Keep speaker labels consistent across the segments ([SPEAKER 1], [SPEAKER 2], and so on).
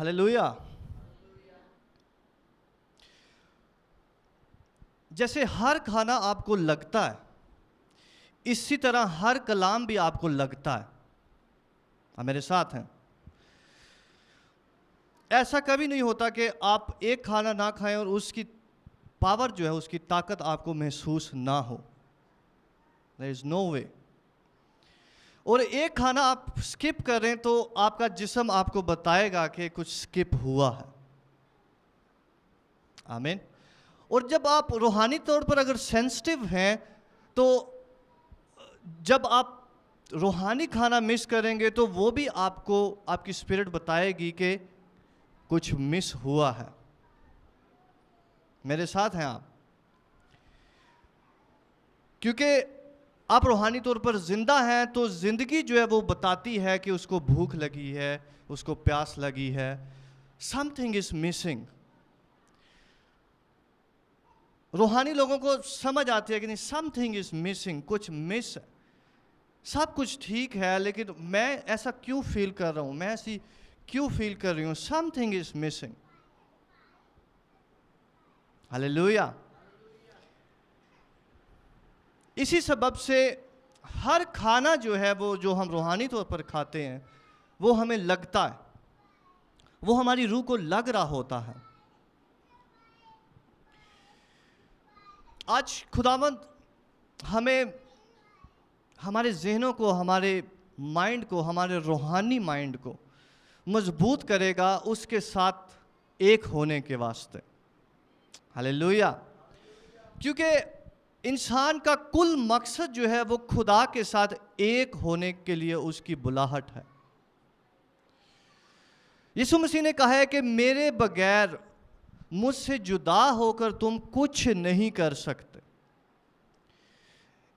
[SPEAKER 1] Hallelujah. जैसे हर खाना आपको लगता है, इसी तरह हर कलाम भी आपको लगता है। आप मेरे साथ हैं? ऐसा कभी नहीं होता कि आप एक खाना ना खाएं और उसकी पावर जो है, उसकी ताकत आपको महसूस ना हो। देयर इज नो वे। और एक खाना आप स्किप करें तो आपका जिस्म आपको बताएगा कि कुछ स्किप हुआ है। आमीन। और जब आप रूहानी तौर पर अगर सेंसिटिव हैं, तो जब आप रूहानी खाना मिस करेंगे तो वो भी आपको, आपकी स्पिरिट बताएगी कि कुछ मिस हुआ है। मेरे साथ हैं आप? क्योंकि आप रूहानी तौर पर जिंदा हैं तो जिंदगी जो है वो बताती है कि उसको भूख लगी है, उसको प्यास लगी है। Something is missing. रूहानी लोगों को समझ आती है कि नहीं, समथिंग इज मिसिंग, कुछ मिस है। सब कुछ ठीक है लेकिन मैं ऐसा क्यों फील कर रहा हूं, मैं ऐसी क्यों फील कर रही हूं, समथिंग इज मिसिंग। हालेलुया। इसी सबब से हर खाना जो है वो, जो हम रूहानी तौर पर खाते हैं, वो हमें लगता है, वो हमारी रूह को लग रहा होता है। आज खुदावंद हमें, हमारे जहनों को, हमारे माइंड को, हमारे रूहानी माइंड को मजबूत करेगा उसके साथ एक होने के वास्ते। हालेलुया। क्योंकि इंसान का कुल मकसद जो है वो खुदा के साथ एक होने के लिए उसकी बुलाहट है। यीशु मसीह ने कहा है कि मेरे बगैर, मुझसे जुदा होकर तुम कुछ नहीं कर सकते।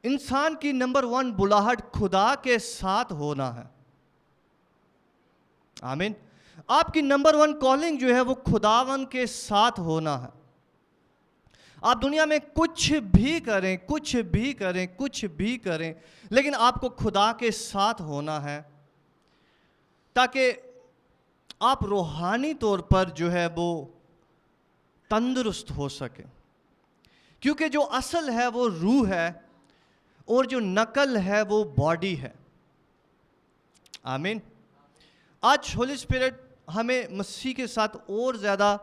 [SPEAKER 1] इंसान की नंबर 1 बुलाहट खुदा के साथ होना है। आमीन। आपकी नंबर 1 कॉलिंग जो है वो खुदावन के साथ होना है। आप दुनिया में कुछ भी करें, कुछ भी करें, कुछ भी करें, लेकिन आपको खुदा के साथ होना है, ताकि आप रूहानी तौर पर जो है वो तंदुरुस्त हो सके। क्योंकि जो असल है वो रूह है और जो नकल है वो बॉडी है। आमीन। आज होली स्पिरिट हमें मसीह के साथ और ज़्यादा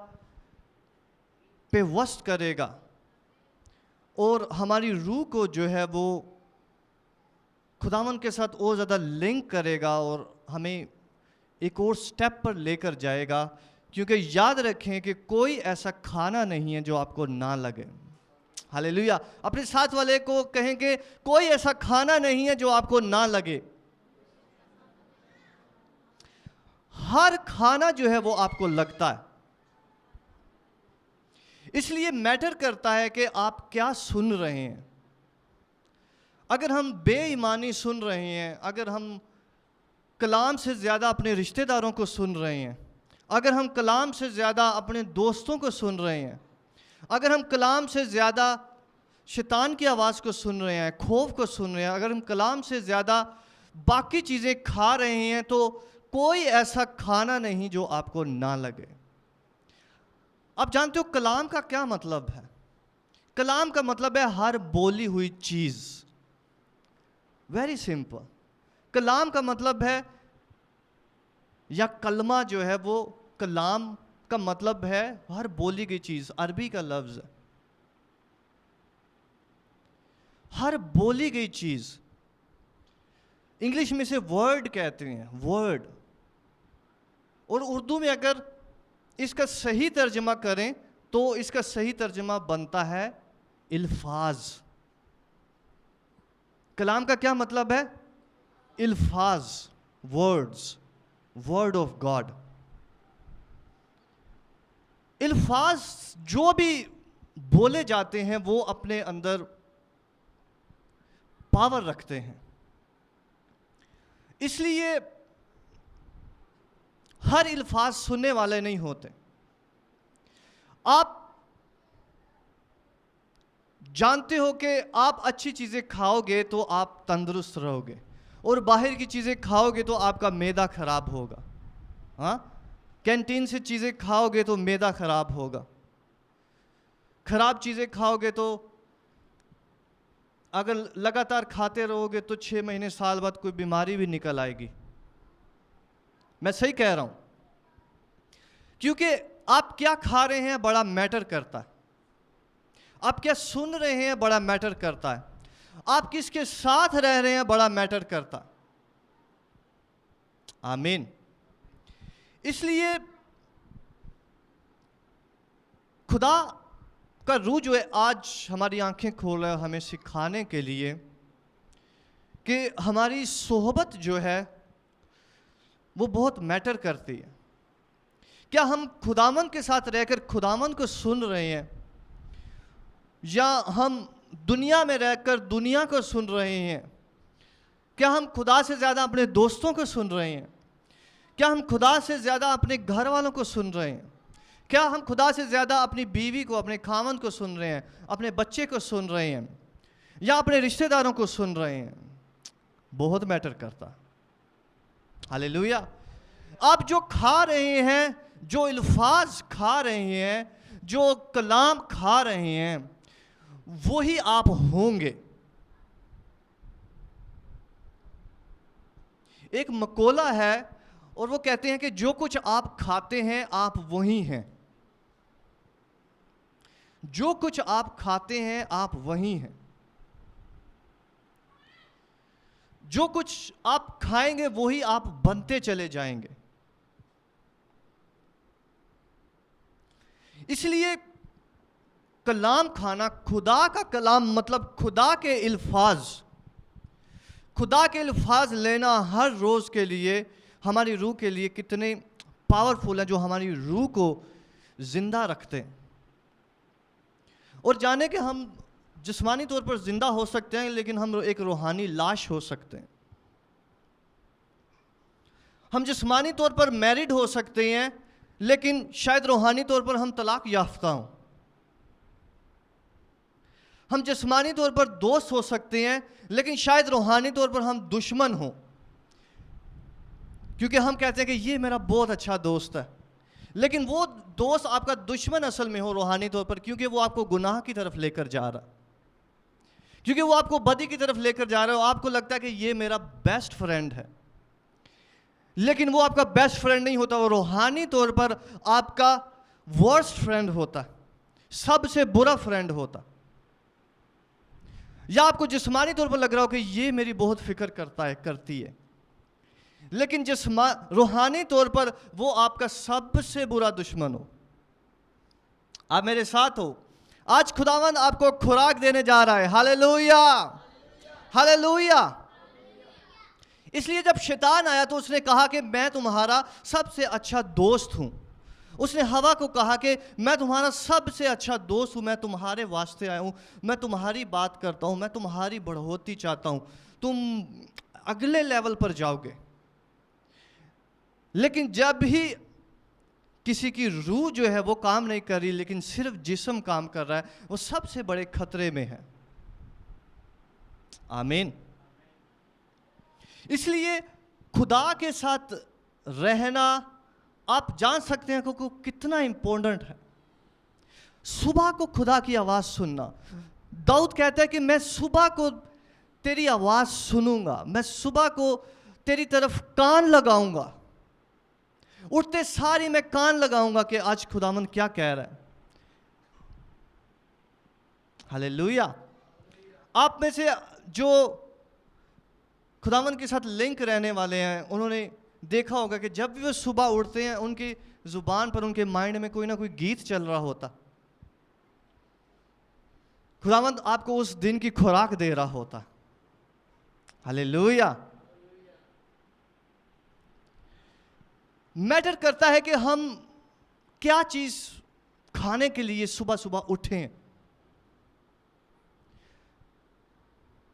[SPEAKER 1] पेवस्त करेगा और हमारी रूह को जो है वो खुदावन के साथ और ज़्यादा लिंक करेगा और हमें एक और स्टेप पर लेकर जाएगा। क्योंकि याद रखें कि कोई ऐसा खाना नहीं है जो आपको ना लगे। हालेलुया। अपने साथ वाले को कहें कि कोई ऐसा खाना नहीं है जो आपको ना लगे। हर खाना जो है वो आपको लगता है। इसलिए मैटर करता है कि आप क्या सुन रहे हैं। अगर हम बेईमानी सुन रहे हैं, अगर हम कलाम से ज़्यादा अपने रिश्तेदारों को सुन रहे हैं, अगर हम कलाम से ज़्यादा अपने दोस्तों को सुन रहे हैं, अगर हम कलाम से ज़्यादा शैतान की आवाज़ को सुन रहे हैं, खौफ को सुन रहे हैं, अगर हम कलाम से ज़्यादा बाकी चीज़ें खा रहे हैं, तो कोई ऐसा खाना नहीं जो आपको ना लगे। आप जानते हो कलाम का क्या मतलब है? कलाम का मतलब है हर बोली हुई चीज़। Very simple. कलाम का मतलब है, या कलमा जो है वो, कलाम का मतलब है हर बोली गई चीज़। अरबी का लफ्ज़ है, हर बोली गई चीज़। इंग्लिश में से वर्ड कहते हैं, वर्ड। और उर्दू में अगर इसका सही तर्जमा करें तो इसका सही तर्जमा बनता है इल्फाज। कलाम का क्या मतलब है? इल्फाज, वर्ड्स, वर्ड ऑफ गॉड। इल्फाज जो भी बोले जाते हैं वो अपने अंदर पावर रखते हैं। इसलिए हर इल्फाज सुनने वाले नहीं होते। आप जानते हो कि आप अच्छी चीज़ें खाओगे तो आप तंदुरुस्त रहोगे, और बाहर की चीज़ें खाओगे तो आपका मैदा खराब होगा। हाँ, कैंटीन से चीज़ें खाओगे तो मैदा खराब होगा, खराब चीज़ें खाओगे तो अगर लगातार खाते रहोगे तो 6 महीने साल बाद कोई बीमारी भी निकल आएगी। मैं सही कह रहा हूं? क्योंकि आप क्या खा रहे हैं बड़ा मैटर करता है, आप क्या सुन रहे हैं बड़ा मैटर करता है, आप किसके साथ रह रहे हैं बड़ा मैटर करता है। आमीन। इसलिए खुदा का रूह जो है आज हमारी आंखें खोल रहा है हमें सिखाने के लिए कि हमारी सोहबत जो है वो बहुत मैटर करती है। क्या हम खुदावन के साथ रहकर खुदावन को सुन रहे हैं, या हम दुनिया में रहकर दुनिया को सुन रहे हैं? क्या हम खुदा से ज़्यादा अपने दोस्तों को सुन रहे हैं? क्या हम खुदा से ज़्यादा अपने घर वालों को सुन रहे हैं? क्या हम खुदा से ज़्यादा अपनी बीवी को, अपने खामन को सुन रहे हैं, अपने बच्चे को सुन रहे हैं, या अपने रिश्तेदारों को सुन रहे हैं? बहुत मैटर करता। हालेलुया। आप जो खा रहे हैं, जो अल्फाज खा रहे हैं, जो कलाम खा रहे हैं, वही आप होंगे। एक मकोला है और वो कहते हैं कि जो कुछ आप खाते हैं आप वही हैं। जो कुछ आप खाते हैं आप वही हैं। जो कुछ आप खाएंगे वही आप बनते चले जाएंगे। इसलिए कलाम खाना, खुदा का कलाम मतलब खुदा के अल्फाज, खुदा के अल्फाज लेना हर रोज़ के लिए हमारी रूह के लिए कितने पावरफुल हैं, जो हमारी रूह को ज़िंदा रखते हैं। और जाने कि हम जिस्मानी तौर पर ज़िंदा हो सकते हैं, लेकिन हम एक रूहानी लाश हो सकते हैं। हम जिस्मानी तौर पर मैरिड हो सकते हैं, लेकिन शायद रूहानी तौर पर हम तलाक याफ्ता हों। हम जिस्मानी तौर पर दोस्त हो सकते हैं, लेकिन शायद रूहानी तौर पर हम दुश्मन हों, क्योंकि हम कहते हैं कि ये मेरा बहुत अच्छा दोस्त है, लेकिन वो दोस्त आपका दुश्मन असल में हो रूहानी तौर पर, क्योंकि वो आपको गुनाह की तरफ लेकर जा रहा, क्योंकि वो आपको बदी की तरफ लेकर जा रहा है। आपको लगता है कि ये मेरा बेस्ट फ्रेंड है, लेकिन वो आपका बेस्ट फ्रेंड नहीं होता, वो रूहानी तौर पर आपका वर्स्ट फ्रेंड होता, सबसे बुरा फ्रेंड होता। या आपको जिस्मानी तौर पर लग रहा हो कि ये मेरी बहुत फिक्र करता है, करती है, लेकिन रूहानी तौर पर वो आपका सबसे बुरा दुश्मन हो। आप मेरे साथ हो? आज खुदावंद आपको खुराक देने जा रहा है। Hallelujah, hallelujah. इसलिए जब शैतान आया तो उसने कहा कि मैं तुम्हारा सबसे अच्छा दोस्त हूं। उसने हवा को कहा कि मैं तुम्हारा सबसे अच्छा दोस्त हूं, मैं तुम्हारे वास्ते आया हूं, मैं तुम्हारी बात करता हूं, मैं तुम्हारी बढ़ोतरी चाहता हूं, तुम अगले लेवल पर जाओगे। लेकिन जब भी किसी की रूह जो है वो काम नहीं कर रही, लेकिन सिर्फ जिस्म काम कर रहा है, वो सबसे बड़े खतरे में है। आमीन। इसलिए खुदा के साथ रहना आप जान सकते हैं कि कितना इंपॉर्टेंट है। सुबह को खुदा की आवाज़ सुनना। दाऊद कहता है कि मैं सुबह को तेरी आवाज़ सुनूंगा, मैं सुबह को तेरी तरफ कान लगाऊंगा, उठते सारी मैं कान लगाऊंगा कि आज खुदावंद क्या कह रहा है। हालेलुया। आप में से जो खुदावंद के साथ लिंक रहने वाले हैं, उन्होंने देखा होगा कि जब भी वो सुबह उठते हैं, उनकी जुबान पर, उनके माइंड में कोई ना कोई गीत चल रहा होता। खुदावंद आपको उस दिन की खुराक दे रहा होता। हालेलुया। मैटर करता है कि हम क्या चीज खाने के लिए सुबह सुबह उठें।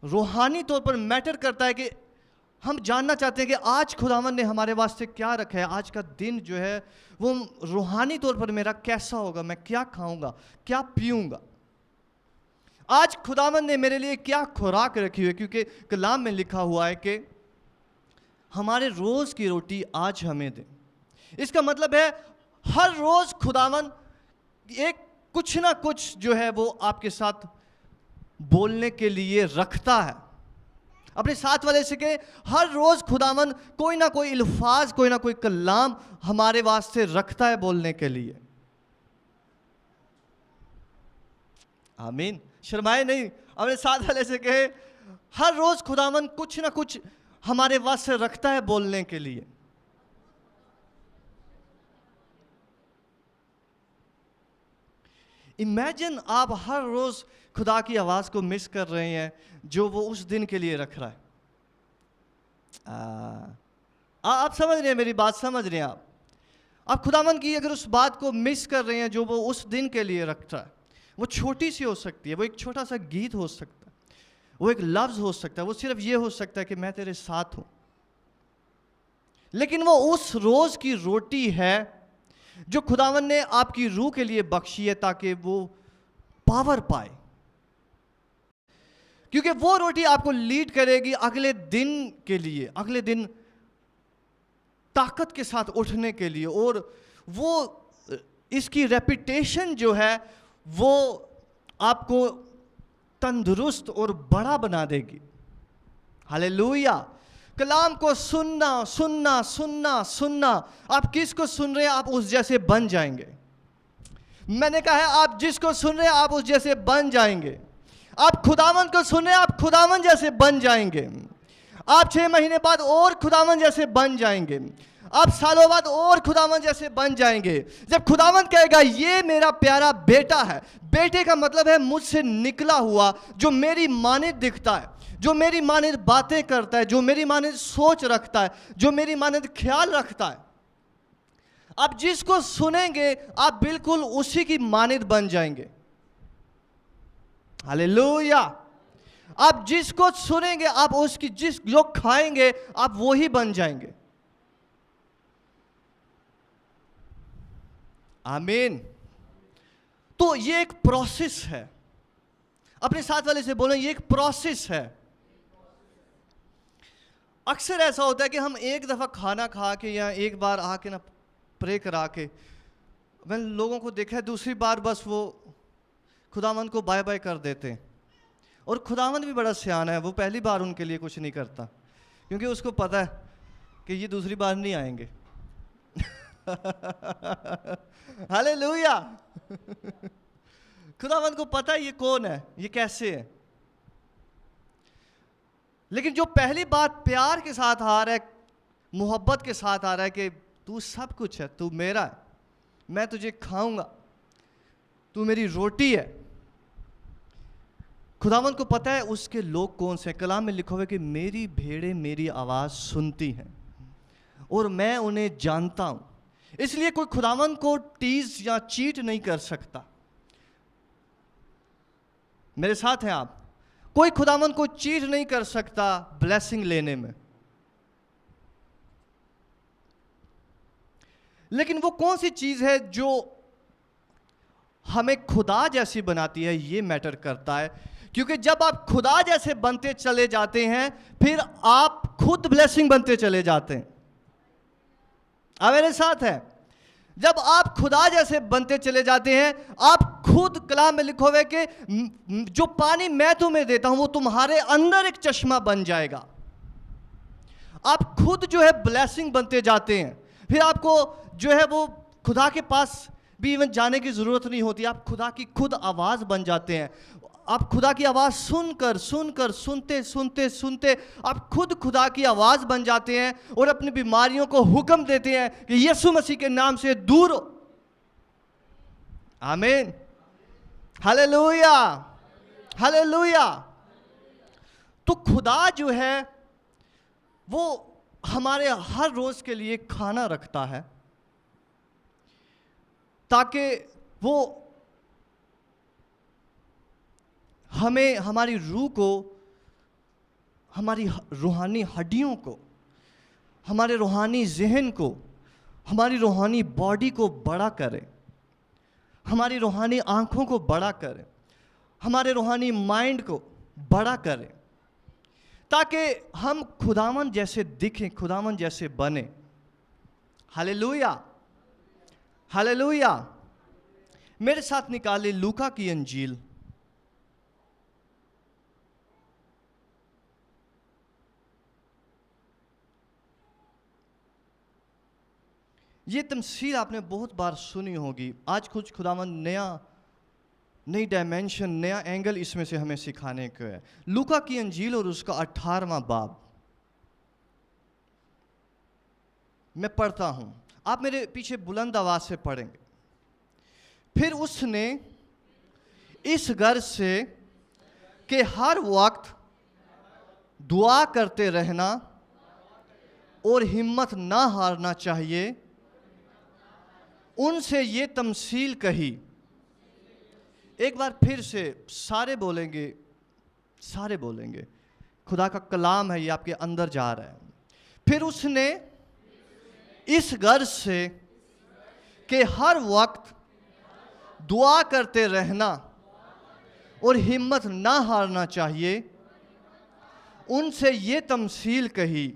[SPEAKER 1] रूहानी तौर पर मैटर करता है कि हम जानना चाहते हैं कि आज खुदावंद ने हमारे वास्ते क्या रखा है। आज का दिन जो है वो रूहानी तौर पर मेरा कैसा होगा, मैं क्या खाऊंगा, क्या पीऊंगा, आज खुदावंद ने मेरे लिए क्या खुराक रखी हुई है। क्योंकि कलाम में लिखा हुआ है कि हमारे रोज़ की रोटी आज हमें दे। इसका मतलब है हर रोज खुदावन एक कुछ ना कुछ जो है वो आपके साथ बोलने के लिए रखता है। अपने साथ वाले से कहे, हर रोज खुदावन कोई ना कोई अल्फाज, कोई ना कोई कलाम हमारे वास्ते रखता है बोलने के लिए। आमीन। शर्माए नहीं, अपने साथ वाले से कहे, हर रोज खुदावन कुछ ना कुछ हमारे वास्ते रखता है बोलने के लिए। इमेजिन आप हर रोज खुदा की आवाज को मिस कर रहे हैं जो वो उस दिन के लिए रख रहा है। आप समझ रहे हैं, मेरी बात समझ रहे हैं आप खुदावन की अगर उस बात को मिस कर रहे हैं जो वो उस दिन के लिए रखता है, वो छोटी सी हो सकती है, वो एक छोटा सा गीत हो सकता है, वो एक लफ्ज हो सकता है, वो सिर्फ ये हो सकता है कि मैं तेरे साथ हूं, लेकिन वो उस रोज की रोटी है जो खुदावन ने आपकी रूह के लिए बख्शी है ताकि वो पावर पाए, क्योंकि वो रोटी आपको लीड करेगी अगले दिन के लिए, अगले दिन ताकत के साथ उठने के लिए, और वो इसकी रेपुटेशन जो है वो आपको तंदुरुस्त और बड़ा बना देगी। हालेलुया। कलाम को सुनना सुनना सुनना सुनना, आप किसको सुन रहे हैं आप उस जैसे बन जाएंगे। मैंने कहा है आप जिसको सुन रहे हैं आप उस जैसे बन जाएंगे। आप खुदावन को सुन रहे हैं आप खुदावन जैसे बन जाएंगे। आप 6 महीने बाद और खुदावन जैसे बन जाएंगे, आप सालों बाद और खुदावन जैसे बन जाएंगे। जब खुदावन कहेगा ये मेरा प्यारा बेटा है, बेटे का मतलब है मुझसे निकला हुआ, जो मेरी मानित दिखता है, जो मेरी मानित बातें करता है, जो मेरी मानित सोच रखता है, जो मेरी मानित ख्याल रखता है। आप जिसको सुनेंगे आप बिल्कुल उसी की मानित बन जाएंगे। हालेलुया। आप जिसको सुनेंगे आप उसकी जो खाएंगे आप वो ही बन जाएंगे। आमीन। तो ये एक प्रोसेस है। अपने साथ वाले से बोलें ये एक प्रोसेस है। अक्सर ऐसा होता है कि हम एक दफा खाना खा के या एक बार आके ना प्रे करा के मैंने लोगों को देखा है, दूसरी बार बस वो खुदावंद को बाय बाय कर देते हैं। और खुदावंद भी बड़ा सियाना है, वो पहली बार उनके लिए कुछ नहीं करता क्योंकि उसको पता है कि ये दूसरी बार नहीं आएंगे। हालेलुया। खुदावंद को पता है ये कौन है, ये कैसे है। लेकिन जो पहली बात प्यार के साथ आ रहा है, मोहब्बत के साथ आ रहा है कि तू सब कुछ है, तू मेरा है, मैं तुझे खाऊंगा, तू मेरी रोटी है। खुदावंद को पता है उसके लोग कौन से। कलाम में लिखा हुआ है कि मेरी भेड़ें मेरी आवाज़ सुनती हैं और मैं उन्हें जानता हूं। इसलिए कोई खुदावंद को टीज या चीट नहीं कर सकता। मेरे साथ हैं आप। कोई खुदावंद को चीट नहीं कर सकता ब्लेसिंग लेने में। लेकिन वो कौन सी चीज है जो हमें खुदा जैसी बनाती है, ये मैटर करता है। क्योंकि जब आप खुदा जैसे बनते चले जाते हैं फिर आप खुद ब्लेसिंग बनते चले जाते हैं। आप मेरे साथ हैं। जब आप खुदा जैसे बनते चले जाते हैं आप खुद, कलाम में लिखा हुआ है कि जो पानी मैं तुम्हें देता हूं वो तुम्हारे अंदर एक चश्मा बन जाएगा। आप खुद जो है ब्लेसिंग बनते जाते हैं। फिर आपको जो है वो खुदा के पास भी इवन जाने की ज़रूरत नहीं होती। आप खुदा की खुद आवाज़ बन जाते हैं। आप खुदा की आवाज़ सुनकर सुनकर सुनते सुनते सुनते आप खुद खुदा की आवाज़ बन जाते हैं और अपनी बीमारियों को हुक्म देते हैं कि यीशु मसीह के नाम से दूर हो। आमीन। हालेलुया। हालेलुया। तो खुदा जो है वो हमारे हर रोज़ के लिए खाना रखता है ताकि वो हमें, हमारी रूह को, हमारी रूहानी हड्डियों को, हमारे रूहानी जहन को, हमारी रूहानी बॉडी को बड़ा करे, हमारी रूहानी आंखों को बड़ा करे, हमारे रूहानी माइंड को बड़ा करे, ताकि हम खुदावन जैसे दिखें, खुदावन जैसे बने। Hallelujah, hallelujah. मेरे साथ निकाले लूका की अंजील, ये तमसील आपने बहुत बार सुनी होगी। आज कुछ खुदावंद नई डायमेंशन, नया एंगल इसमें से हमें सिखाने को है। लूका की अंजील और उसका 18वां बाब मैं पढ़ता हूं, आप मेरे पीछे बुलंद आवाज से पढ़ेंगे। फिर उसने इस गर्ज से कि हर वक्त दुआ करते रहना और हिम्मत ना हारना चाहिए, उनसे ये तमसील कही। एक बार फिर से सारे बोलेंगे, सारे बोलेंगे। खुदा का कलाम है, ये आपके अंदर जा रहा है। फिर उसने इस गर्ज से कि हर वक्त दुआ करते रहना और हिम्मत ना हारना चाहिए, उनसे ये तमसील कही।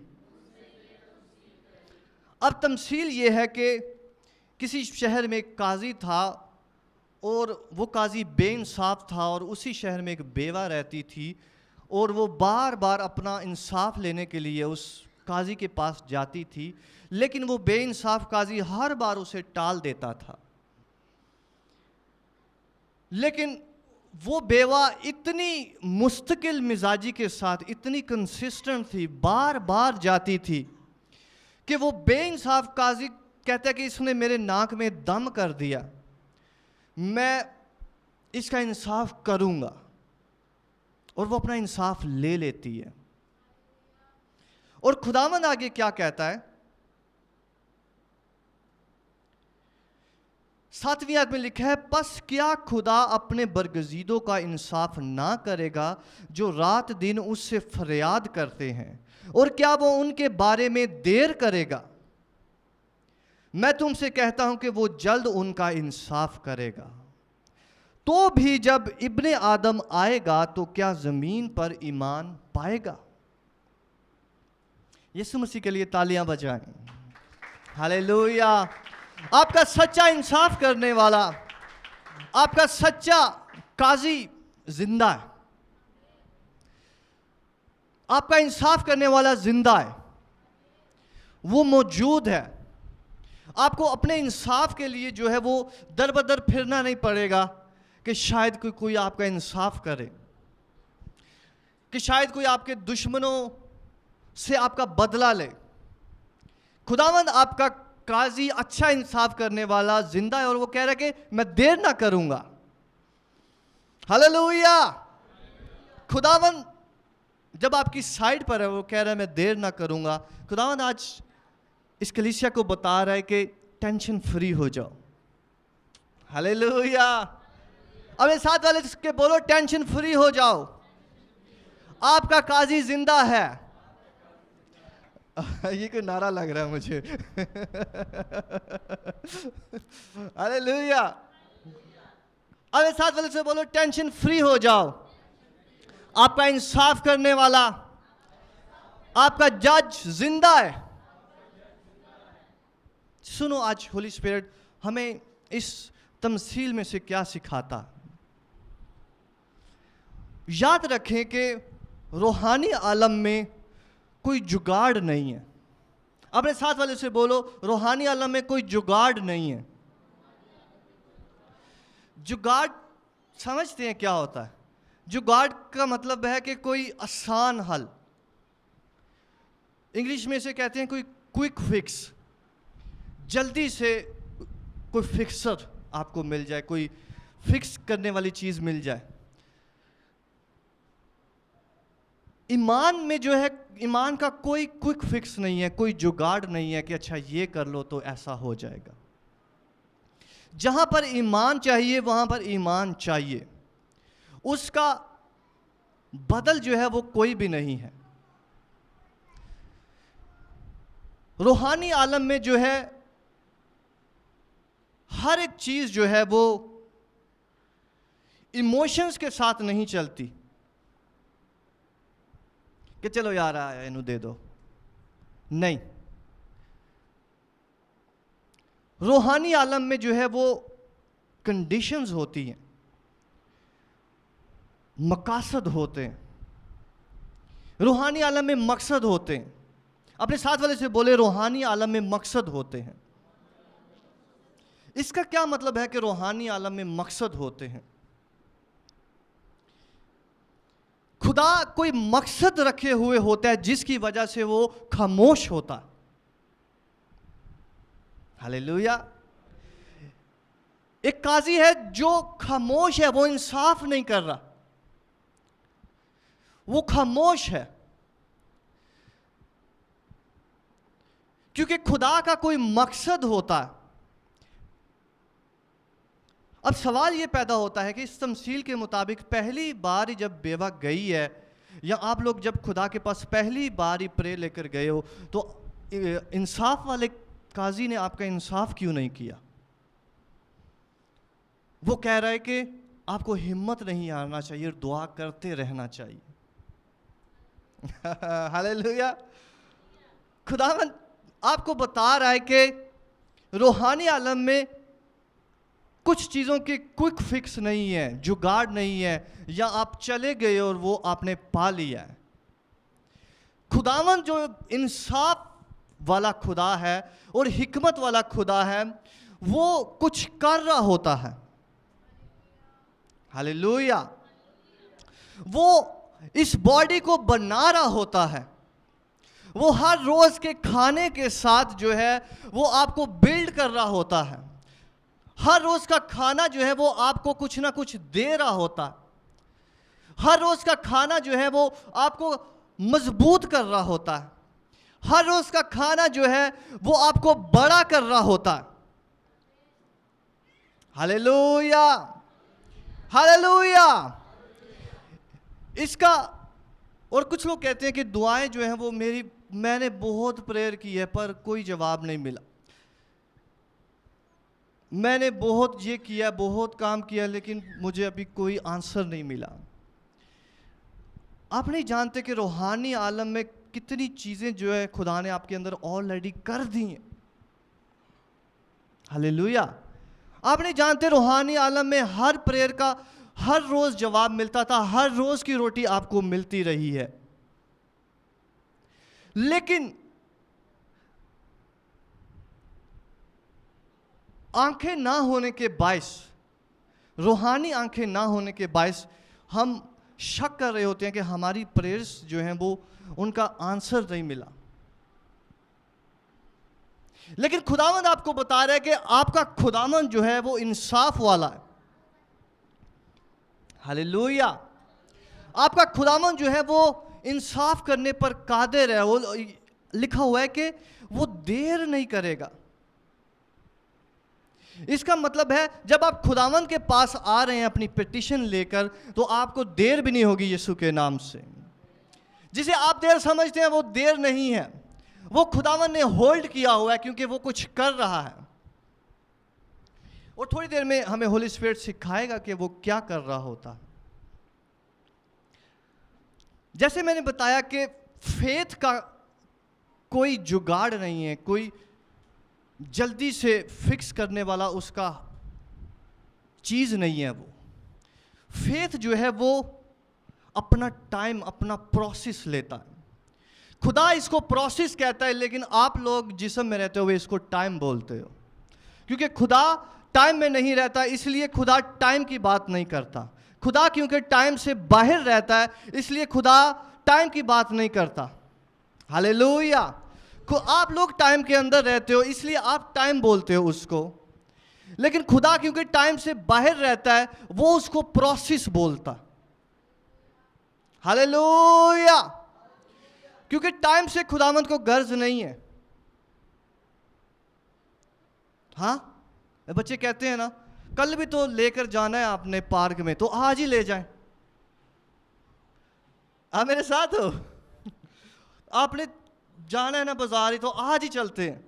[SPEAKER 1] अब तमसील ये है कि किसी शहर में एक काजी था और वो काजी बेइंसाफ था, और उसी शहर में एक बेवा रहती थी, और वो बार बार अपना इंसाफ लेने के लिए उस काजी के पास जाती थी, लेकिन वो बेइंसाफ काजी हर बार उसे टाल देता था। लेकिन वो बेवा इतनी मुस्तकिल मिजाजी के साथ इतनी कंसिस्टेंट थी, बार बार जाती थी, कि वो बेइंसाफ काजी कहता है कि इसने मेरे नाक में दम कर दिया, मैं इसका इंसाफ करूंगा, और वो अपना इंसाफ ले लेती है। और खुदावंद आगे क्या कहता है, 7वीं आयत में लिखा है, बस क्या खुदा अपने बरगजीदों का इंसाफ ना करेगा जो रात दिन उससे फरियाद करते हैं, और क्या वो उनके बारे में देर करेगा? मैं तुमसे कहता हूं कि वो जल्द उनका इंसाफ करेगा। तो भी जब इब्ने आदम आएगा तो क्या जमीन पर ईमान पाएगा? यीशु मसीह के लिए तालियां बजाएं। हालेलुया। आपका सच्चा इंसाफ करने वाला, आपका सच्चा काजी जिंदा है। आपका इंसाफ करने वाला जिंदा है, वो मौजूद है। आपको अपने इंसाफ के लिए जो है वो दर बदर फिरना नहीं पड़ेगा कि शायद कोई आपका इंसाफ करे, कि शायद कोई आपके दुश्मनों से आपका बदला ले। खुदावंद आपका काजी, अच्छा इंसाफ करने वाला जिंदा है, और वो कह रहा है कि मैं देर ना करूंगा। हालेलुया। खुदावंद जब आपकी साइड पर है, वो कह रहा है मैं देर ना करूंगा। खुदावंद आज इस कलीसिया को बता रहा है कि टेंशन फ्री हो जाओ। हालेलुया। अब साथ वाले के बोलो, टेंशन फ्री हो जाओ, आपका काजी जिंदा है। ये कोई नारा लग रहा है मुझे। हालेलुया। अब साथ वाले से बोलो, टेंशन फ्री हो जाओ, आपका इंसाफ करने वाला, आपका जज जिंदा है। सुनो, आज होली स्पिरिट हमें इस तमसील में से क्या सिखाता। याद रखें कि रूहानी आलम में कोई जुगाड़ नहीं है। अपने साथ वाले से बोलो, रूहानी आलम में कोई जुगाड़ नहीं है। जुगाड़ समझते हैं क्या होता है? जुगाड़ का मतलब है कि कोई आसान हल, इंग्लिश में से कहते हैं कोई क्विक फिक्स, जल्दी से कोई फिक्सर आपको मिल जाए, कोई फिक्स करने वाली चीज मिल जाए। ईमान में जो है, ईमान का कोई क्विक फिक्स नहीं है, कोई जुगाड़ नहीं है कि अच्छा ये कर लो तो ऐसा हो जाएगा। जहां पर ईमान चाहिए वहां पर ईमान चाहिए, उसका बदल जो है वो कोई भी नहीं है। रूहानी आलम में जो है हर एक चीज जो है वो इमोशंस के साथ नहीं चलती कि चलो यार आया इन्हें दे दो। नहीं, रूहानी आलम में जो है वो कंडीशंस होती हैं, मकासद होते हैं। रूहानी आलम में मकसद होते हैं। अपने साथ वाले से बोले, रूहानी आलम में मकसद होते हैं। इसका क्या मतलब है कि रूहानी आलम में मकसद होते हैं? खुदा कोई मकसद रखे हुए होता है जिसकी वजह से वो खामोश होता है। हालेलुया। एक काजी है जो खामोश है, वो इंसाफ नहीं कर रहा, वो खामोश है क्योंकि खुदा का कोई मकसद होता है। अब सवाल ये पैदा होता है कि इस तमसील के मुताबिक पहली बार जब बेवा गई है, या आप लोग जब खुदा के पास पहली बार प्रे लेकर गए हो, तो इंसाफ वाले काजी ने आपका इंसाफ क्यों नहीं किया? वो कह रहा है कि आपको हिम्मत नहीं आना चाहिए, दुआ करते रहना चाहिए। हालेलुया। खुदावंद आपको बता रहा है कि रूहानी आलम में कुछ चीज़ों की क्विक फिक्स नहीं है, जुगाड़ नहीं है, या आप चले गए और वो आपने पा लिया है। खुदावंद जो इंसाफ वाला खुदा है और हिकमत वाला खुदा है, वो कुछ कर रहा होता है। हालेलुया। वो इस बॉडी को बना रहा होता है। वो हर रोज के खाने के साथ जो है वो आपको बिल्ड कर रहा होता है। हर रोज का खाना जो है वो आपको कुछ ना कुछ दे रहा होता है। हर रोज का खाना जो है वो आपको मजबूत कर रहा होता है। हर रोज का खाना जो है वो आपको बड़ा कर रहा होता है। Hallelujah, hallelujah. इसका और कुछ लोग कहते हैं कि दुआएं जो हैं वो मैंने बहुत प्रेयर की है पर कोई जवाब नहीं मिला, मैंने बहुत ये किया, बहुत काम किया, लेकिन मुझे अभी कोई आंसर नहीं मिला। आप नहीं जानते कि रूहानी आलम में कितनी चीज़ें जो है खुदा ने आपके अंदर ऑलरेडी कर दी हैं। हालेलुया। आप नहीं जानते रूहानी आलम में हर प्रेयर का हर रोज़ जवाब मिलता था, हर रोज़ की रोटी आपको मिलती रही है। लेकिन आंखें ना होने के बायस, रूहानी आंखें ना होने के बायस हम शक कर रहे होते हैं कि हमारी प्रेयर्स जो हैं वो उनका आंसर नहीं मिला। लेकिन खुदावंद आपको बता रहा है कि आपका खुदावंद जो है वो इंसाफ वाला है। हालेलुया। आपका खुदावंद जो है वो इंसाफ करने पर कादिर है। वो लिखा हुआ है कि वो देर नहीं करेगा। इसका मतलब है जब आप खुदावंद के पास आ रहे हैं अपनी पिटीशन लेकर, तो आपको देर भी नहीं होगी यीशु के नाम से। जिसे आप देर समझते हैं वो देर नहीं है, वो खुदावंद ने होल्ड किया हुआ है क्योंकि वो कुछ कर रहा है। और थोड़ी देर में हमें होली स्पिरिट सिखाएगा कि वो क्या कर रहा होता। जैसे मैंने बताया कि फेथ का कोई जुगाड़ नहीं है, कोई जल्दी से फिक्स करने वाला उसका चीज़ नहीं है। वो फेथ जो है वो अपना टाइम, अपना प्रोसेस लेता है। खुदा इसको प्रोसेस कहता है, लेकिन आप लोग जिस्म में रहते हो वे इसको टाइम बोलते हो। क्योंकि खुदा टाइम में नहीं रहता, इसलिए खुदा टाइम की बात नहीं करता। खुदा क्योंकि टाइम से बाहर रहता है, इसलिए खुदा टाइम की बात नहीं करता। हालेलुया। आप लोग टाइम के अंदर रहते हो, इसलिए आप टाइम बोलते हो उसको। लेकिन खुदा क्योंकि टाइम से बाहर रहता है, वो उसको प्रोसेस बोलता। हालेलुया। क्योंकि टाइम से खुदावंद को गर्ज नहीं है। हाँ, बच्चे कहते हैं ना, कल भी तो लेकर जाना है आपने पार्क में, तो आज ही ले जाएं। आप मेरे साथ हो? आपने जाना है ना बाजार ही, तो आज ही चलते हैं।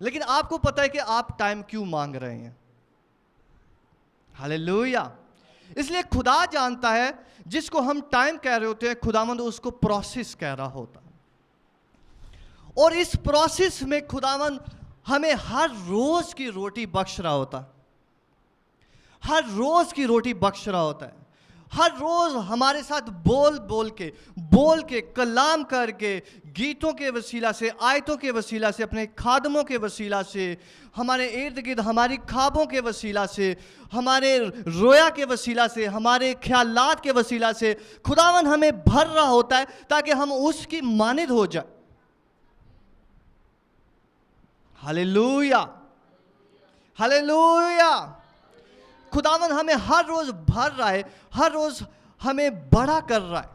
[SPEAKER 1] लेकिन आपको पता है कि आप टाइम क्यों मांग रहे हैं। हालेलुया। इसलिए खुदा जानता है जिसको हम टाइम कह रहे होते हैं, खुदावंद उसको प्रोसेस कह रहा होता है। और इस प्रोसेस में खुदावंद हमें हर रोज की रोटी बख्श रहा होता, हर रोज की रोटी बख्श रहा होता है। हर रोज हमारे साथ बोल के कलाम करके, गीतों के वसीला से, आयतों के वसीला से, अपने खादमों के वसीला से, हमारे इर्द गिर्द हमारी ख्वाबों के वसीला से, हमारे रोया के वसीला से, हमारे ख्यालात के वसीला से खुदावन हमें भर रहा होता है ताकि हम उसकी मानिद हो जाए। Hallelujah, hallelujah. खुदावन हमें हर रोज भर रहा है, हर रोज हमें बड़ा कर रहा है।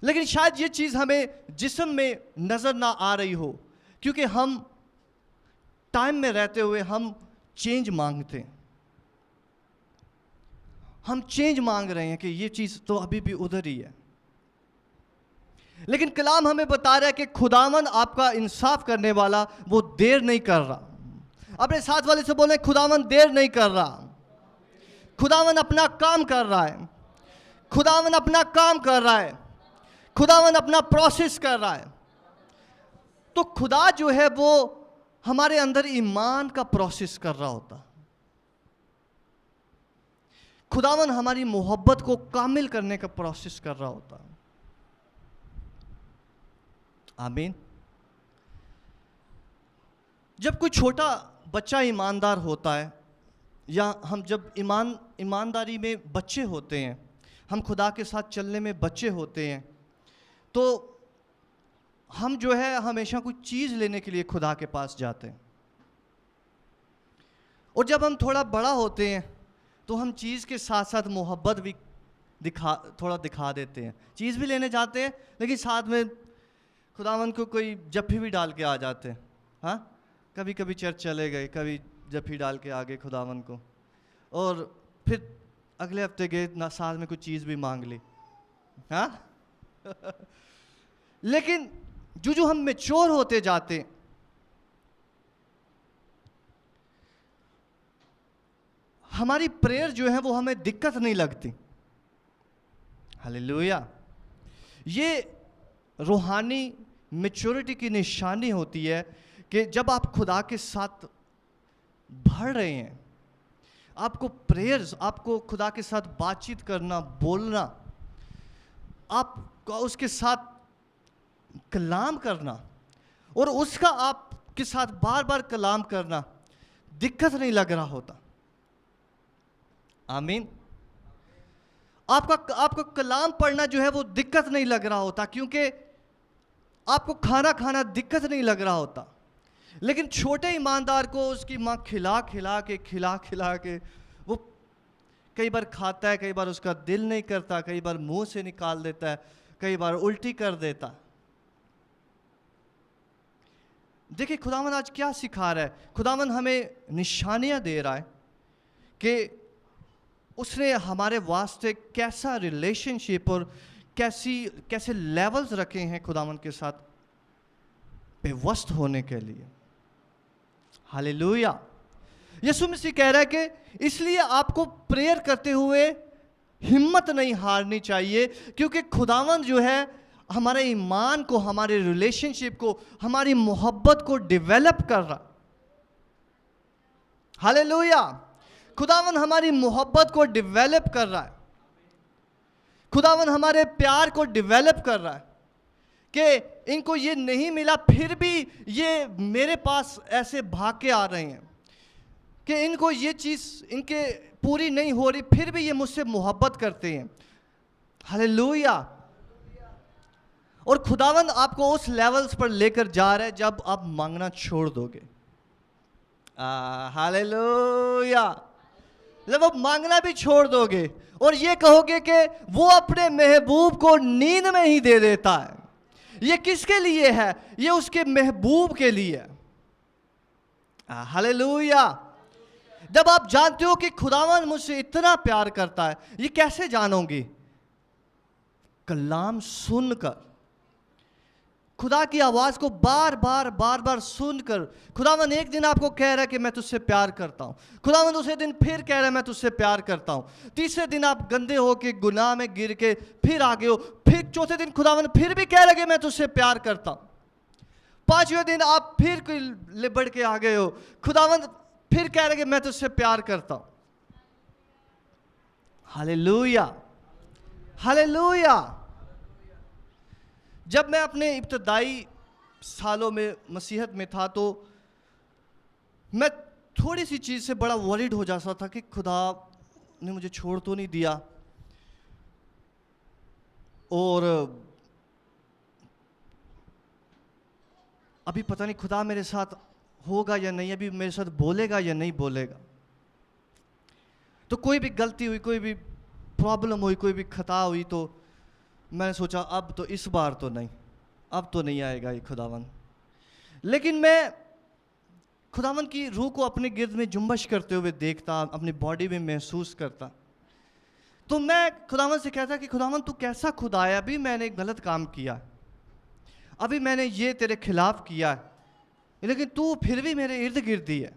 [SPEAKER 1] लेकिन शायद ये चीज हमें जिस्म में नजर ना आ रही हो, क्योंकि हम टाइम में रहते हुए हम चेंज मांगते हैं। हम चेंज मांग रहे हैं कि ये चीज तो अभी भी उधर ही है। लेकिन कलाम हमें बता रहा है कि खुदावन आपका इंसाफ करने वाला वो देर नहीं कर रहा। अपने साथ वाले से बोले, खुदावन देर नहीं कर रहा, खुदावन अपना काम कर रहा है, खुदावन अपना काम कर रहा है, खुदावन अपना प्रोसेस कर रहा है। तो खुदा जो है वो हमारे अंदर ईमान का प्रोसेस कर रहा होता। खुदावन हमारी मोहब्बत को कामिल करने का प्रोसेस कर रहा होता। आमीन। जब कोई छोटा बच्चा ईमानदार होता है, या हम जब ईमानदारी में बच्चे होते हैं, हम खुदा के साथ चलने में बच्चे होते हैं, तो हम जो है हमेशा कोई चीज़ लेने के लिए खुदा के पास जाते हैं। और जब हम थोड़ा बड़ा होते हैं तो हम चीज़ के साथ साथ मोहब्बत भी थोड़ा दिखा देते हैं। चीज़ भी लेने जाते हैं, लेकिन साथ में खुदावन को कोई जफ्फी भी डाल के आ जाते हैं। हाँ, कभी कभी चर्च चले गए, कभी जफ्फी डाल के आ गए खुदावन को, और फिर अगले हफ्ते गए ना, साथ में कुछ चीज़ भी मांग ली। हाँ लेकिन जो हम मैच्योर होते जाते, हमारी प्रेयर जो है वो हमें दिक्कत नहीं लगती। हालेलुया। ये रूहानी मैच्योरिटी की निशानी होती है कि जब आप खुदा के साथ बढ़ रहे हैं, आपको प्रेयर्स, आपको खुदा के साथ बातचीत करना, बोलना, आप उसके साथ कलाम करना, और उसका आपके साथ बार बार कलाम करना दिक्कत नहीं लग रहा होता। आमीन। आपको कलाम पढ़ना जो है वो दिक्कत नहीं लग रहा होता, क्योंकि आपको खाना खाना दिक्कत नहीं लग रहा होता। लेकिन छोटे ईमानदार को उसकी माँ खिला खिला के वो कई बार खाता है, कई बार उसका दिल नहीं करता, कई बार मुंह से निकाल देता है, कई बार उल्टी कर देता। देखिए खुदावन आज क्या सिखा रहा है। खुदावन हमें निशानियां दे रहा है कि उसने हमारे वास्ते कैसा रिलेशनशिप और कैसे लेवल्स रखे हैं खुदावन के साथ बेवस्त होने के लिए। हालेलुया। यीशु मसीह कह रहा है कि इसलिए आपको प्रेयर करते हुए हिम्मत नहीं हारनी चाहिए, क्योंकि खुदावन जो है हमारे ईमान को, हमारे रिलेशनशिप को, हमारी मोहब्बत को डेवलप कर रहा। हालेलुया। खुदावन हमारी मोहब्बत को डेवलप कर रहा है। खुदावन हमारे प्यार को डेवलप कर रहा है कि इनको ये नहीं मिला, फिर भी ये मेरे पास ऐसे भाग के आ रहे हैं, कि इनको ये चीज़ इनके पूरी नहीं हो रही, फिर भी ये मुझसे मोहब्बत करते हैं। हालेलुया। और खुदावन आपको उस लेवल्स पर लेकर जा रहा है जब आप मांगना छोड़ दोगे। हालेलुया। जब आप मांगना भी छोड़ दोगे और ये कहोगे कि वो अपने महबूब को नींद में ही दे देता है। ये किसके लिए है? ये उसके महबूब के लिए। हालेलुया। जब आप जानते हो कि खुदावन मुझसे इतना प्यार करता है, ये कैसे जानोगे? कलाम सुनकर, खुदा की आवाज़ को बार बार सुनकर। खुदावन एक दिन आपको कह रहा है कि मैं तुझसे प्यार करता हूँ, खुदावन दूसरे दिन फिर कह रहा है मैं तुझसे प्यार करता हूँ, तीसरे दिन आप गंदे हो के गुनाह में गिर के फिर आगे हो, फिर चौथे दिन खुदावन फिर भी कह रहा है कि मैं तुझसे प्यार करता हूँ। 5वें दिन आप फिर कोई लिबड़ के आ गए हो, खुदावंद फिर कह रहे कि मैं तुझसे प्यार करता हूं। Hallelujah, hallelujah. जब मैं अपने इब्तदाई सालों में मसीहत में था तो मैं थोड़ी सी चीज़ से बड़ा वरीड हो जाता था कि खुदा ने मुझे छोड़ तो नहीं दिया, और अभी पता नहीं खुदा मेरे साथ होगा या नहीं, अभी मेरे साथ बोलेगा या नहीं बोलेगा। तो कोई भी गलती हुई, कोई भी प्रॉब्लम हुई, कोई भी खता हुई, तो मैंने सोचा अब तो इस बार तो नहीं, अब तो नहीं आएगा ये खुदावन। लेकिन मैं खुदावन की रूह को अपने गिर्द में जुम्बश करते हुए देखता, अपनी बॉडी में महसूस करता, तो मैं खुदावन से कहता कि खुदावन तू कैसा खुदा है, अभी मैंने एक गलत काम किया, अभी मैंने ये तेरे खिलाफ किया है, लेकिन तू फिर भी मेरे इर्द गिर्द ही है।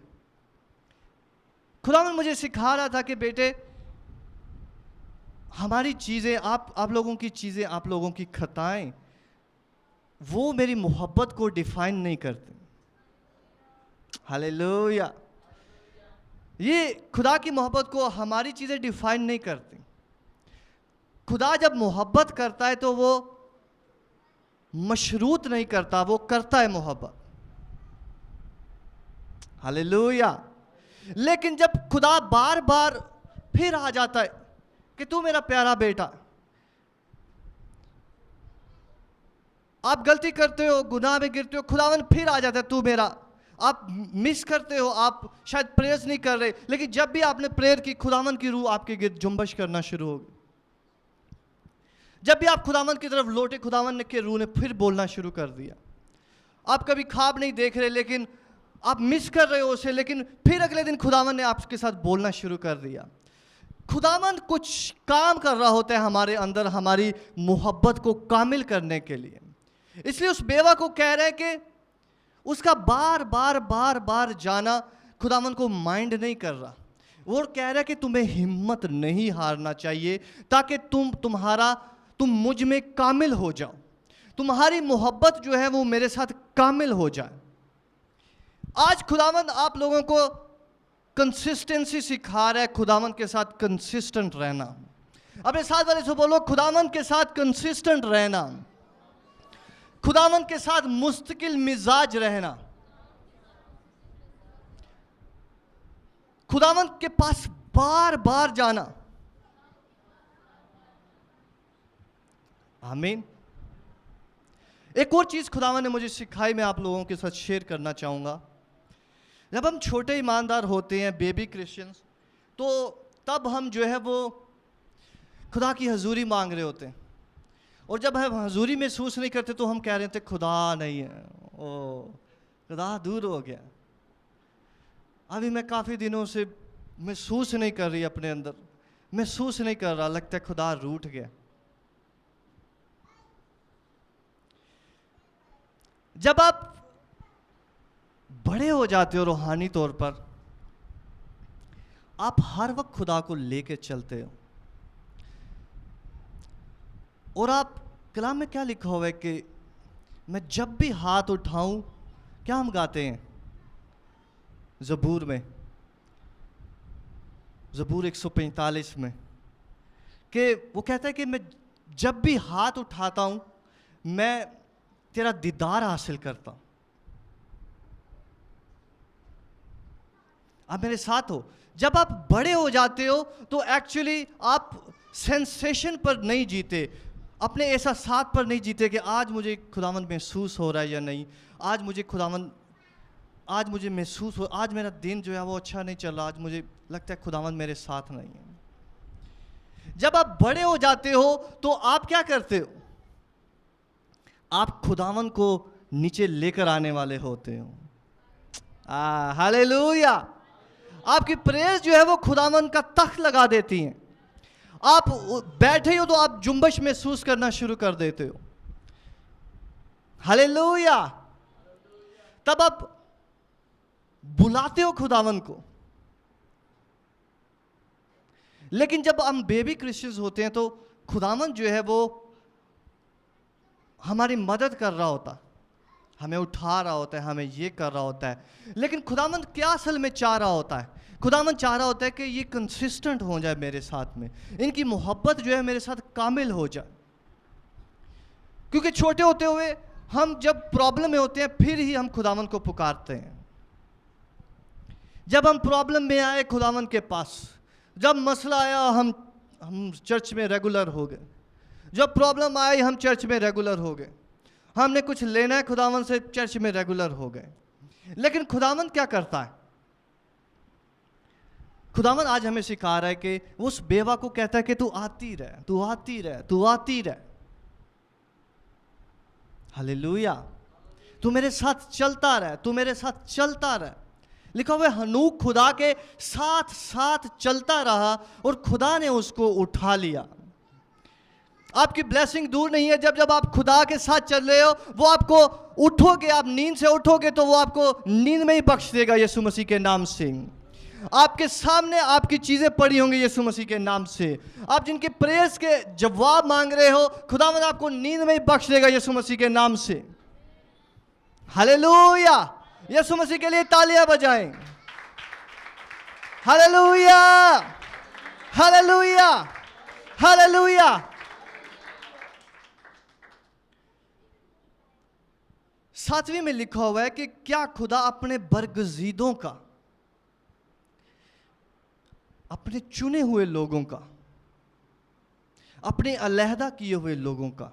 [SPEAKER 1] खुदावन मुझे सिखा रहा था कि बेटे हमारी चीज़ें, आप लोगों की चीज़ें, आप लोगों की खताएं, वो मेरी मोहब्बत को डिफाइन नहीं करते। हालेलुया। ये खुदा की मोहब्बत को हमारी चीज़ें डिफाइन नहीं करती। खुदा जब मोहब्बत करता है तो वो मशरूत नहीं करता, वो करता है मोहब्बत। हालेलुया। लेकिन जब खुदा बार बार फिर आ जाता है कि तू मेरा प्यारा बेटा, आप गलती करते हो, गुनाह में गिरते हो, खुदावन फिर आ जाता है तू मेरा, आप मिस करते हो, आप शायद प्रेयर नहीं कर रहे, लेकिन जब भी आपने प्रेयर की, खुदावन की रूह आपके गिर्द जुम्बश करना शुरू होगी। जब भी आप खुदावन की तरफ लौटे, खुदावन के रूह ने फिर बोलना शुरू कर दिया। आप कभी ख्वाब नहीं देख रहे, लेकिन आप मिस कर रहे हो उसे, लेकिन फिर अगले दिन खुदावन ने आपके साथ बोलना शुरू कर दिया। खुदावन कुछ काम कर रहा होता है हमारे अंदर, हमारी मोहब्बत को कामिल करने के लिए। इसलिए उस बेवा को कह रहे हैं कि उसका बार बार बार बार जाना खुदावन को माइंड नहीं कर रहा। वो कह रहा है कि तुम्हें हिम्मत नहीं हारना चाहिए, ताकि तुम मुझ में कामिल हो जाओ, तुम्हारी मोहब्बत जो है वो मेरे साथ कामिल हो जाए। आज खुदावन आप लोगों को कंसिस्टेंसी सिखा रहा है, खुदावन के साथ कंसिस्टेंट रहना। अपने साथ वाले से बोलो, खुदावन के साथ कंसिस्टेंट रहना, खुदावन के साथ मुस्तकिल मिजाज रहना, खुदावन के पास बार बार जाना। आमीन। एक और चीज खुदावन ने मुझे सिखाई, मैं आप लोगों के साथ शेयर करना चाहूंगा। जब हम छोटे ईमानदार होते हैं, बेबी क्रिश्चियंस, तो तब हम जो है वो खुदा की हजूरी मांग रहे होते हैं, और जब हम हजूरी महसूस नहीं करते तो हम कह रहे थे खुदा नहीं है, ओ खुदा दूर हो गया, अभी मैं काफ़ी दिनों से महसूस नहीं कर रही, अपने अंदर महसूस नहीं कर रहा, लगता है खुदा रूठ गया। जब आप बड़े हो जाते हो रूहानी तौर पर, आप हर वक्त खुदा को लेके चलते हो, और आप कलाम में क्या लिखा हुआ है कि मैं जब भी हाथ उठाऊं, क्या हम गाते हैं ज़बूर में, ज़बूर 145 में, कि वो कहता है कि मैं जब भी हाथ उठाता हूं मैं तेरा दीदार हासिल करता हूं। आप मेरे साथ हो। जब आप बड़े हो जाते हो तो एक्चुअली आप सेंसेशन पर नहीं जीते, अपने ऐसा साथ पर नहीं जीते कि आज मुझे खुदावन महसूस हो रहा है या नहीं, आज मुझे महसूस हो, आज मेरा दिन जो है वो अच्छा नहीं चल रहा, आज मुझे लगता है खुदावन मेरे साथ नहीं है। जब आप बड़े हो जाते हो तो आप क्या करते हो, आप खुदावन को नीचे लेकर आने वाले होते हो। हालेलुया। आपकी प्रेयर जो है वो खुदावन का तख्त लगा देती हैं। आप बैठे हो तो आप जुम्बश महसूस करना शुरू कर देते हो। हालेलुया। तब आप बुलाते हो खुदावन को। लेकिन जब हम बेबी क्रिश्चियंस होते हैं तो खुदावन जो है वो हमारी मदद कर रहा होता। हमें उठा रहा होता है, हमें ये कर रहा होता है, लेकिन खुदावंद क्या असल में चाह रहा होता है? खुदावंद चाह रहा होता है कि ये कंसिस्टेंट हो जाए मेरे साथ में, इनकी मोहब्बत जो है मेरे साथ कामिल हो जाए। क्योंकि छोटे होते हुए हम जब प्रॉब्लम में होते हैं फिर ही हम खुदावंद को पुकारते हैं। जब हम प्रॉब्लम में आए खुदावंद के पास, जब मसला आया हम चर्च में रेगुलर हो गए, जब प्रॉब्लम आई हम चर्च में रेगुलर हो गए, हमने कुछ लेना है खुदावंद से, चर्च में रेगुलर हो गए। लेकिन खुदावंद क्या करता है? खुदावंद आज हमें सिखा रहा है कि उस बेवा को कहता है कि तू आती रह, तू आती रह, तू आती रह। हालेलुया। तू मेरे साथ चलता रह, तू मेरे साथ चलता रह। लिखा हुआ है हनूक खुदा के साथ साथ चलता रहा और खुदा ने उसको उठा लिया। आपकी ब्लेसिंग दूर नहीं है। जब जब आप खुदा के साथ चल रहे हो, वो आपको उठोगे, आप नींद से उठोगे तो वो आपको नींद में ही बख्श देगा यीशु मसीह के नाम से। आपके सामने आपकी चीजें पड़ी होंगी यीशु मसीह के नाम से। आप जिनके प्रेयर्स के जवाब मांग रहे हो, खुदावंद आपको नींद में ही बख्श देगा यीशु मसीह के नाम से। हालेलुया। यीशु मसीह के लिए तालियां बजाएं। Hallelujah, hallelujah, hallelujah. सातवीं में लिखा हुआ है कि क्या खुदा अपने बरगजीदों का, अपने चुने हुए लोगों का, अपने अलहदा किए हुए लोगों का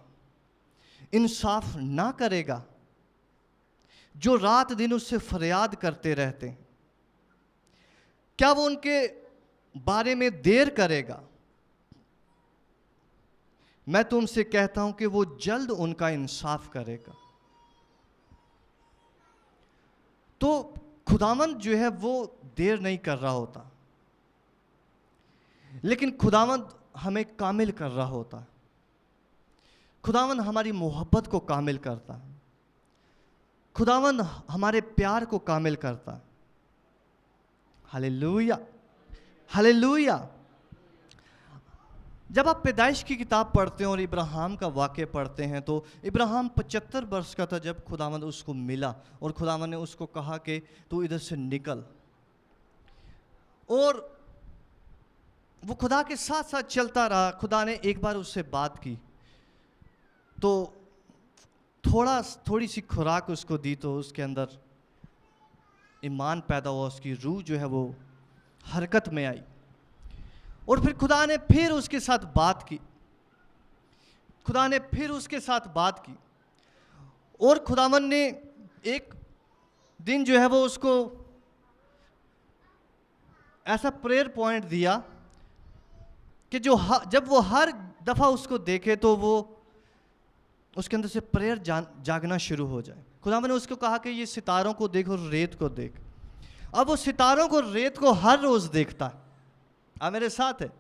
[SPEAKER 1] इंसाफ ना करेगा, जो रात दिन उससे फरियाद करते रहते हैं? क्या वो उनके बारे में देर करेगा? मैं तुमसे कहता हूं कि वो जल्द उनका इंसाफ करेगा। तो खुदावंद जो है वो देर नहीं कर रहा होता, लेकिन खुदावंद हमें कामिल कर रहा होता है। खुदावंद हमारी मोहब्बत को कामिल करता है। खुदावंद हमारे प्यार को कामिल करता है। Hallelujah, hallelujah. जब आप पैदाइश की किताब पढ़ते हैं और इब्राहिम का वाक़या पढ़ते हैं, तो इब्राहिम 75 वर्ष का था जब खुदावंद उसको मिला और खुदावंद ने उसको कहा कि तू इधर से निकल। और वो खुदा के साथ साथ चलता रहा। खुदा ने एक बार उससे बात की तो थोड़ी सी खुराक उसको दी, तो उसके अंदर ईमान पैदा हुआ, उसकी रूह जो है वो हरकत में आई। और फिर खुदा ने फिर उसके साथ बात की, खुदा ने फिर उसके साथ बात की। और खुदावंद ने एक दिन जो है वो उसको ऐसा प्रेयर पॉइंट दिया कि जब वो हर दफ़ा उसको देखे तो वो उसके अंदर से प्रेयर जागना शुरू हो जाए। खुदावंद ने उसको कहा कि ये सितारों को देख और रेत को देख। अब वो सितारों को रेत को हर रोज़ देखता है। आप मेरे साथ है?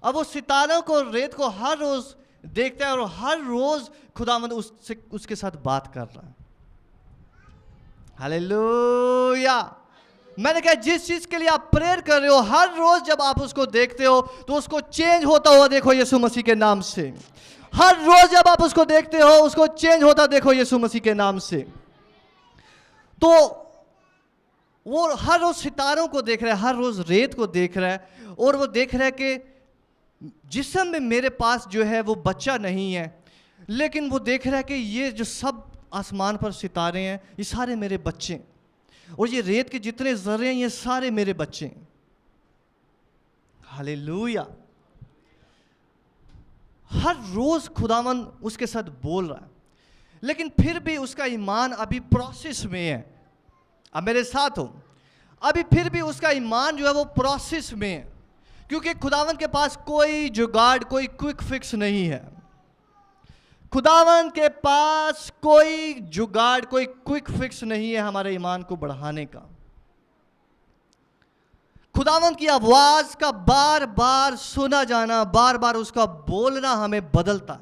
[SPEAKER 1] अब वो सितारों को रेत को हर रोज़ देखता है और हर रोज़ खुदावंद उसके साथ बात कर रहा है। हालेलुया। मैंने कहा जिस चीज़ के लिए आप प्रेयर कर रहे हो, हर रोज़ जब आप उसको देखते हो तो उसको चेंज होता हुआ देखो यीशु मसीह के नाम से। हर रोज़ जब आप उसको देखते हो उसको चेंज होता देखो यीशु मसीह के नाम से। तो वो हर रोज़ सितारों को देख रहा है, हर रोज़ रेत को देख रहा है, और वो देख रहा है कि जिस्म में मेरे पास जो है वो बच्चा नहीं है, लेकिन वो देख रहा है कि ये जो सब आसमान पर सितारे हैं ये सारे मेरे बच्चे हैं, और ये रेत के जितने ज़र्रे हैं ये सारे मेरे बच्चे हैं। हालेलुया। हर रोज़ खुदावंद उसके साथ बोल रहा है, लेकिन फिर भी उसका ईमान अभी प्रोसेस में है। अब मेरे साथ हो? अभी फिर भी उसका ईमान जो है वो प्रोसेस में है, क्योंकि खुदावंद के पास कोई जुगाड़, कोई क्विक फिक्स नहीं है। खुदावंद के पास कोई जुगाड़, कोई क्विक फिक्स नहीं है हमारे ईमान को बढ़ाने का। खुदावंद की आवाज़ का बार बार सुना जाना, बार बार उसका बोलना हमें बदलता है।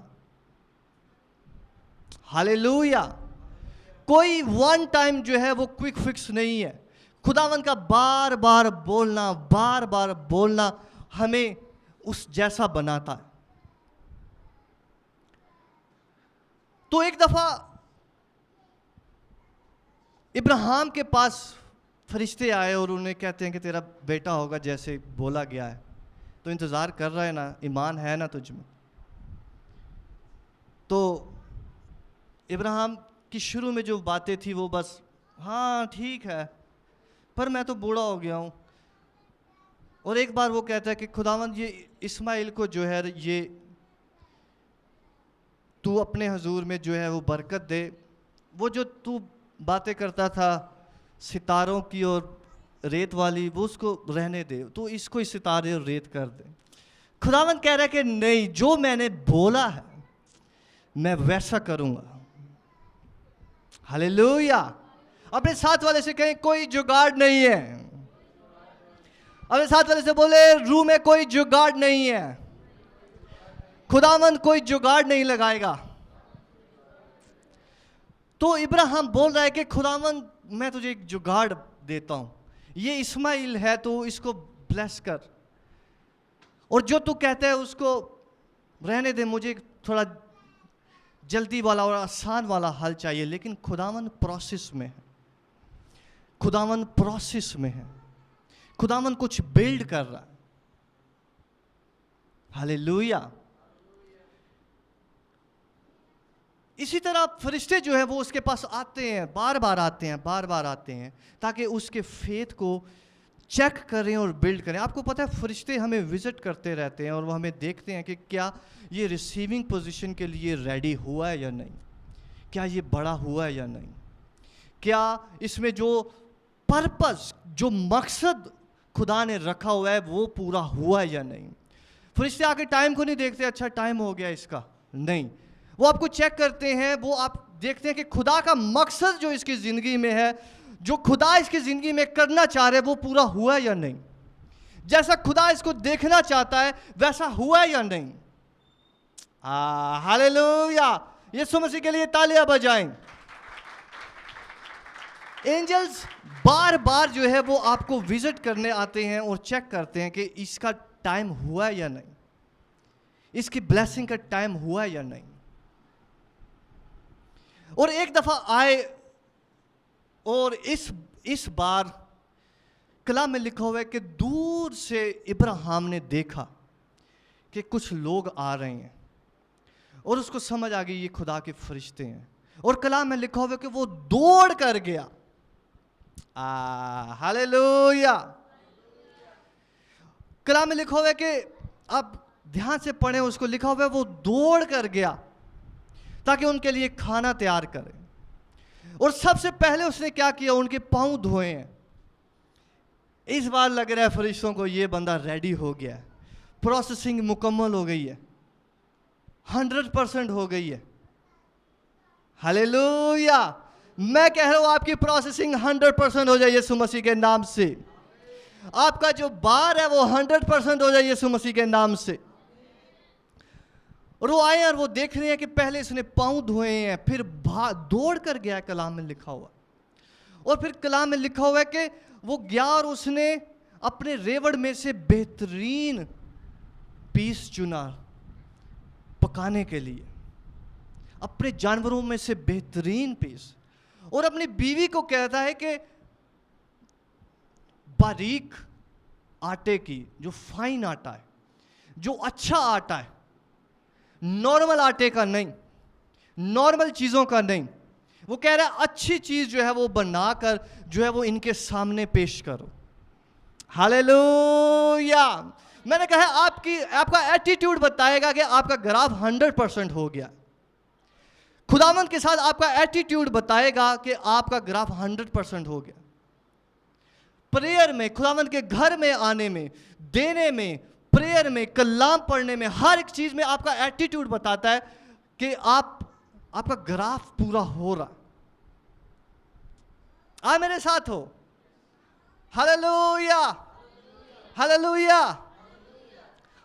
[SPEAKER 1] हालेलुया। कोई वन टाइम जो है वो क्विक फिक्स नहीं है। खुदावंद का बार बार बोलना हमें उस जैसा बनाता है। तो एक दफ़ा इब्राहिम के पास फरिश्ते आए और उन्हें कहते हैं कि तेरा बेटा होगा जैसे बोला गया है, तो इंतज़ार कर रहा है ना, ईमान है ना तुझ में। तो इब्राहिम की शुरू में जो बातें थी वो बस हाँ ठीक है, पर मैं तो बूढ़ा हो गया हूँ। और एक बार वो कहता है कि खुदावंद ये इस्माइल को जो है ये तू अपने हजूर में जो है वो बरकत दे, वो जो तू बातें करता था सितारों की और रेत वाली, वो उसको रहने दे, तो इसको ही सितारे और रेत कर दे। खुदावंद कह रहा है कि नहीं, जो मैंने बोला है मैं वैसा करूंगा। हालेलुया। अपने साथ वाले से कहें कोई जुगाड़ नहीं है। अपने साथ वाले से बोले रूह में कोई जुगाड़ नहीं है, खुदावंद कोई जुगाड़ नहीं लगाएगा। तो इब्राहिम बोल रहा है कि खुदावंद मैं तुझे एक जुगाड़ देता हूं, ये इस्माइल है तो इसको ब्लेस कर, और जो तू कहता है उसको रहने दे, मुझे थोड़ा जल्दी वाला और आसान वाला हल चाहिए। लेकिन खुदावंद प्रोसेस में है, खुदावंद प्रोसेस में है, खुदावंद कुछ बिल्ड कर रहा है। हालेलुया। इसी तरह फरिश्ते जो है वो उसके पास आते हैं, बार बार आते हैं, बार बार आते हैं, ताकि उसके फेथ को चेक करें और बिल्ड करें। आपको पता है फरिश्ते हमें विजिट करते रहते हैं और वो हमें देखते हैं कि क्या ये रिसीविंग पोजीशन के लिए रेडी हुआ है या नहीं, क्या ये बड़ा हुआ है या नहीं, क्या इसमें जो पर्पस, जो मकसद खुदा ने रखा हुआ है वो पूरा हुआ है या नहीं। फरिश्ते आके टाइम को नहीं देखते, अच्छा टाइम हो गया इसका, नहीं, वो आपको चेक करते हैं। वो आप देखते हैं कि खुदा का मकसद जो इसकी ज़िंदगी में है, जो खुदा इसकी ज़िंदगी में करना चाह रहे, वो पूरा हुआ है या नहीं, जैसा खुदा इसको देखना चाहता है वैसा हुआ है या नहीं। हालेलुया। यीशु मसीह के लिए तालियां बजाएं। एंजल्स बार बार जो है वो आपको विजिट करने आते हैं और चेक करते हैं कि इसका टाइम हुआ है या नहीं, इसकी ब्लेसिंग का टाइम हुआ है या नहीं। और एक दफा आए और इस बार कलाम में लिखा हुआ है कि दूर से इब्राहिम ने देखा कि कुछ लोग आ रहे हैं और उसको समझ आ गई ये खुदा के फरिश्ते हैं। और कलाम में लिखा हुआ है कि वो दौड़ कर गया। हालेलुया। कलाम में लिखा हुआ है कि आप ध्यान से पढ़ें, उसको लिखा हुआ है वो दौड़ कर गया ताकि उनके लिए खाना तैयार करे। और सबसे पहले उसने क्या किया, उनके पांव धोए हैं। इस बार लग रहा है फरिश्तों को ये बंदा रेडी हो गया है, प्रोसेसिंग मुकम्मल हो गई है, 100% हो गई है। हालेलुया। मैं कह रहा हूं आपकी प्रोसेसिंग 100% हो जाए यीशु मसीह के नाम से। आपका जो बार है वो 100% हो जाए यीशु मसीह के नाम से। और वो आए और वो देख रहे हैं कि पहले इसने पांव धोए हैं, फिर दौड़ कर गया, कलाम में लिखा हुआ। और फिर कलाम में लिखा हुआ है कि वो गया और उसने अपने रेवड़ में से बेहतरीन पीस चुना पकाने के लिए, अपने जानवरों में से बेहतरीन पीस। और अपनी बीवी को कहता है कि बारीक आटे की, जो फाइन आटा है, जो अच्छा आटा है, नॉर्मल आटे का नहीं, नॉर्मल चीज़ों का नहीं, वो कह रहा है अच्छी चीज़ जो है वो बनाकर जो है वो इनके सामने पेश करो। हालेलुया। मैंने कहा आपका एटीट्यूड बताएगा कि आपका ग्राफ 100% हो गया। खुदावंद के साथ आपका एटीट्यूड बताएगा कि आपका ग्राफ 100% हो गया। प्रेयर में, खुदावंद के घर में आने में, देने में, प्रेयर में, कलाम पढ़ने में, हर एक चीज में आपका एटीट्यूड बताता है कि आपका ग्राफ पूरा हो रहा। आप मेरे साथ हो। Hallelujah, hallelujah.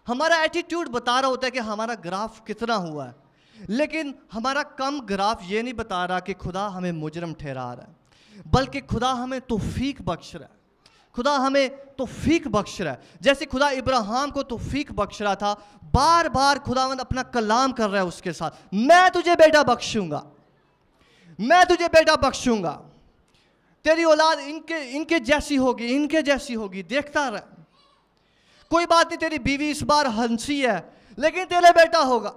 [SPEAKER 1] हमारा एटीट्यूड बता रहा होता है कि हमारा ग्राफ कितना हुआ है, लेकिन हमारा कम ग्राफ ये नहीं बता रहा कि खुदा हमें मुजरम ठहरा रहा है, बल्कि खुदा हमें तौफीक बख्श रहा है। खुदा हमें तौफीक बख्श रहा है। जैसे खुदा इब्राहिम को तौफीक बख्श रहा था, बार बार खुदावंद अपना कलाम कर रहा है उसके साथ, मैं तुझे बेटा बख्शूंगा, मैं तुझे बेटा बख्शूंगा। तेरी औलाद इनके जैसी होगी, इनके जैसी होगी, देखता रह। कोई बात नहीं, तेरी बीवी इस बार हंसी है, लेकिन तेरा बेटा होगा।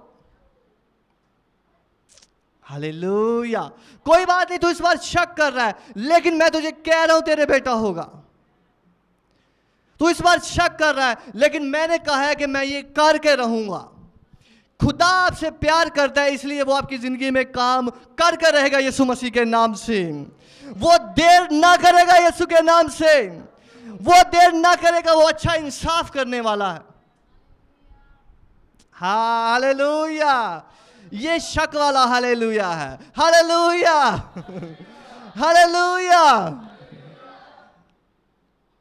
[SPEAKER 1] हालेलुया। कोई बात नहीं, तू इस बार शक कर रहा है, लेकिन मैं तुझे कह रहा हूं तेरे बेटा होगा। तू इस बार शक कर रहा है, लेकिन मैंने कहा है कि मैं ये करके रहूंगा। खुदा आपसे प्यार करता है, इसलिए वो आपकी जिंदगी में काम करके रहेगा यीशु मसीह के नाम से। वो देर ना करेगा यीशु के नाम से, वो देर ना करेगा। वो अच्छा इंसाफ करने वाला है। हालेलुया। ये शक वाला हालेलुया है। Hallelujah, hallelujah.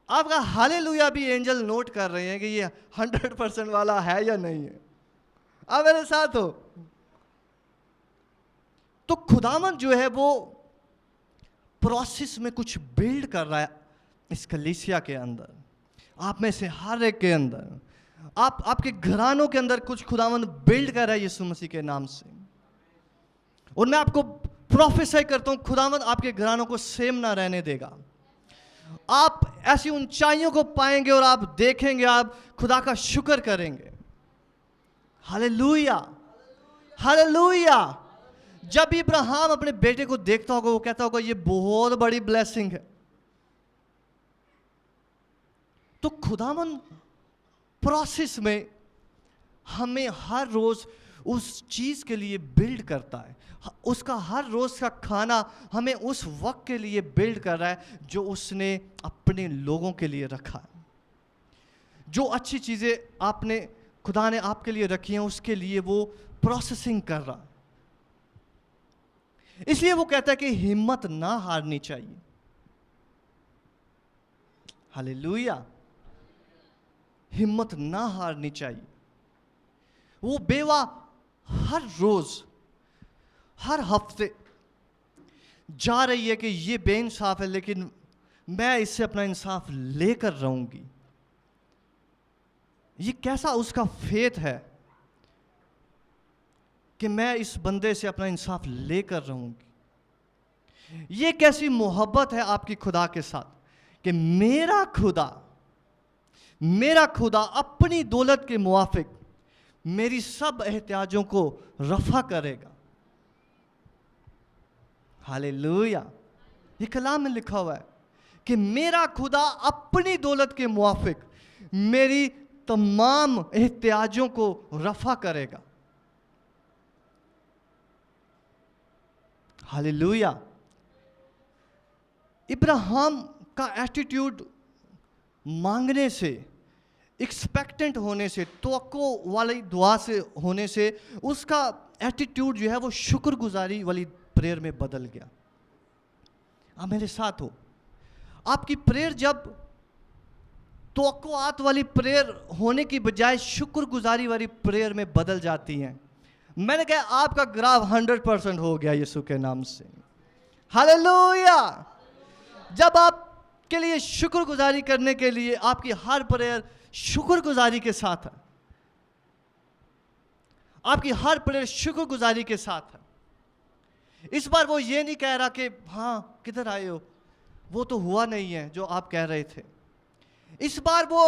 [SPEAKER 1] आपका हालेलुया भी एंजल नोट कर रहे हैं कि ये 100% वाला है या नहीं है। आप मेरे साथ हो? तो खुदावंद जो है वो प्रोसेस में कुछ बिल्ड कर रहा है इस कलीसिया के अंदर, आप में से हर एक के अंदर, आपके घरानों के अंदर कुछ खुदावंद बिल्ड कर रहा है यीशु मसीह के नाम से। और मैं आपको प्रोफेसाई करता हूं, खुदावंद आपके घरानों को सेम ना रहने देगा। आप ऐसी ऊंचाइयों को पाएंगे और आप देखेंगे, आप खुदा का शुक्र करेंगे। Hallelujah, hallelujah. जब इब्राहिम अपने बेटे को देखता होगा, वो कहता होगा ये बहुत बड़ी ब्लेसिंग है। तो खुदावंद प्रोसेस में हमें हर रोज उस चीज के लिए बिल्ड करता है। उसका हर रोज का खाना हमें उस वक्त के लिए बिल्ड कर रहा है जो उसने अपने लोगों के लिए रखा है। जो अच्छी चीजें आपने खुदा ने आपके लिए रखी हैं, उसके लिए वो प्रोसेसिंग कर रहा है। इसलिए वो कहता है कि हिम्मत ना हारनी चाहिए। हालेलुया। हिम्मत ना हारनी चाहिए। वो बेवा हर रोज, हर हफ्ते जा रही है कि ये बेइंसाफ है, लेकिन मैं इससे अपना इंसाफ लेकर रहूंगी। ये कैसा उसका फेथ है कि मैं इस बंदे से अपना इंसाफ लेकर रहूंगी। ये कैसी मोहब्बत है आपकी खुदा के साथ कि मेरा खुदा अपनी दौलत के मुआफिक मेरी सब एहतियाजों को रफा करेगा। हालेलुया। ये कलाम में लिखा हुआ है कि मेरा खुदा अपनी दौलत के मुआफिक मेरी तमाम एहतियाजों को रफा करेगा। हालेलुया। इब्राहिम का एटीट्यूड मांगने से, एक्सपेक्टेंट होने से, तवक्को वाली दुआ से होने से, उसका एटीट्यूड जो है वो शुक्रगुजारी वाली प्रेयर में बदल गया। आप मेरे साथ हो? आपकी प्रेयर जब तवक्कुआत वाली प्रेयर होने की बजाय शुक्रगुजारी वाली प्रेयर में बदल जाती हैं, मैंने कहा आपका ग्राफ 100% हो गया यीशु के नाम से। हालेलुया। जब आपके लिए शुक्रगुजारी करने के लिए आपकी हर प्रेयर शुक्रगुजारी के साथ है, आपकी हर प्रेयर शुक्रगुजारी के साथ है। इस बार वो ये नहीं कह रहा कि हाँ किधर आए हो, वो तो हुआ नहीं है जो आप कह रहे थे। इस बार वो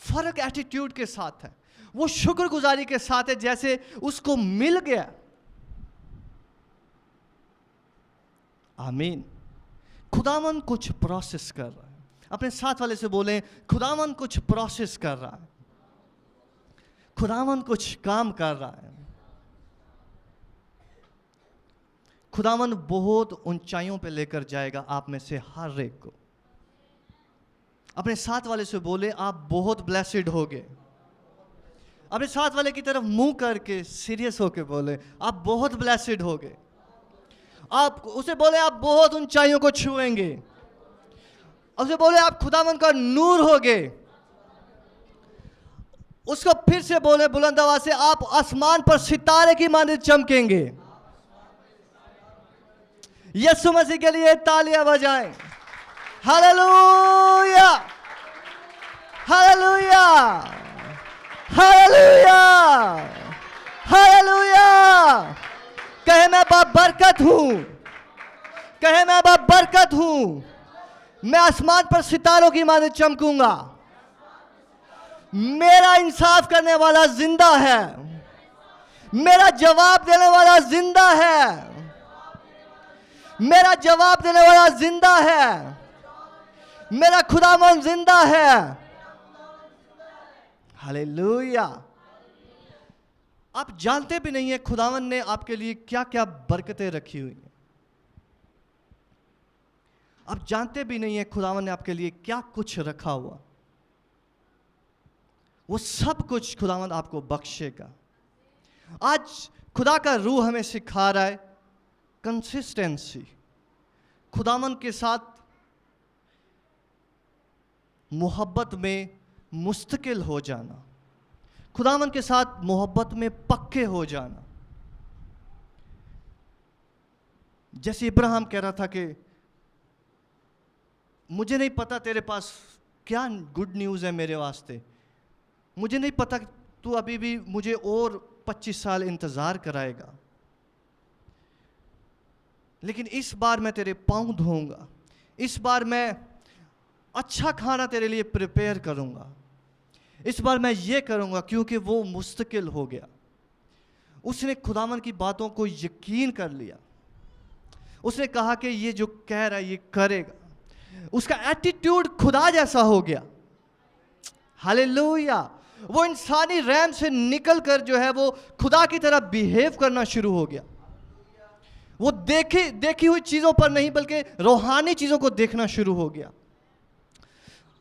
[SPEAKER 1] फर्क एटीट्यूड के साथ है, वो शुक्रगुजारी के साथ है, जैसे उसको मिल गया। आमीन। खुदावन कुछ प्रोसेस कर रहा है। अपने साथ वाले से बोलें, खुदावन कुछ प्रोसेस कर रहा है, खुदावन कुछ काम कर रहा है। खुदावन बहुत ऊंचाइयों पे लेकर जाएगा आप में से हर एक को। अपने साथ वाले से बोले, आप बहुत ब्लेसिड होगे। अपने साथ वाले की तरफ मुंह करके सीरियस होके बोले, आप बहुत ब्लेसिड होगे। आप उसे बोले, आप बहुत ऊंचाइयों को छुएंगे। उसे बोले, आप खुदावंद का नूर होगे। उसको फिर से बोले बुलंद आवाज से, आप आसमान पर सितारे की मानिंद चमकेंगे। यीशु मसीह के लिए तालियां बजाएं। Hallelujah, hallelujah, hallelujah, hallelujah. कहे मैं बरकत हूं, कहे मैं बरकत हूं, मैं आसमान पर सितारों की माने चमकूंगा, मेरा इंसाफ करने वाला जिंदा है, मेरा जवाब देने वाला जिंदा है, मेरा जवाब देने वाला जिंदा है, मेरा खुदावन जिंदा है। हालेलुया। आप जानते भी नहीं है खुदावन ने आपके लिए क्या क्या बरकतें रखी हुई हैं। आप जानते भी नहीं है खुदावन ने आपके लिए क्या कुछ रखा हुआ। वो सब कुछ खुदावन आपको बख्शेगा। आज खुदा का रूह हमें सिखा रहा है कंसिस्टेंसी, खुदावन के साथ मोहब्बत में मुस्तकिल हो जाना, खुदावन के साथ मोहब्बत में पक्के हो जाना। जैसे इब्राहिम कह रहा था कि मुझे नहीं पता तेरे पास क्या गुड न्यूज़ है मेरे वास्ते, मुझे नहीं पता तू अभी भी मुझे और 25 साल इंतज़ार कराएगा, लेकिन इस बार मैं तेरे पाँव धोऊंगा, इस बार मैं अच्छा खाना तेरे लिए प्रिपेयर करूंगा, इस बार मैं ये करूंगा, क्योंकि वो मुस्तकिल हो गया। उसने खुदावन की बातों को यकीन कर लिया। उसने कहा कि ये जो कह रहा है ये करेगा। उसका एटीट्यूड खुदा जैसा हो गया। हालेलुया। वो इंसानी रैम से निकलकर जो है वो खुदा की तरह बिहेव करना शुरू हो गया। वो देखी हुई चीज़ों पर नहीं बल्कि रूहानी चीज़ों को देखना शुरू हो गया।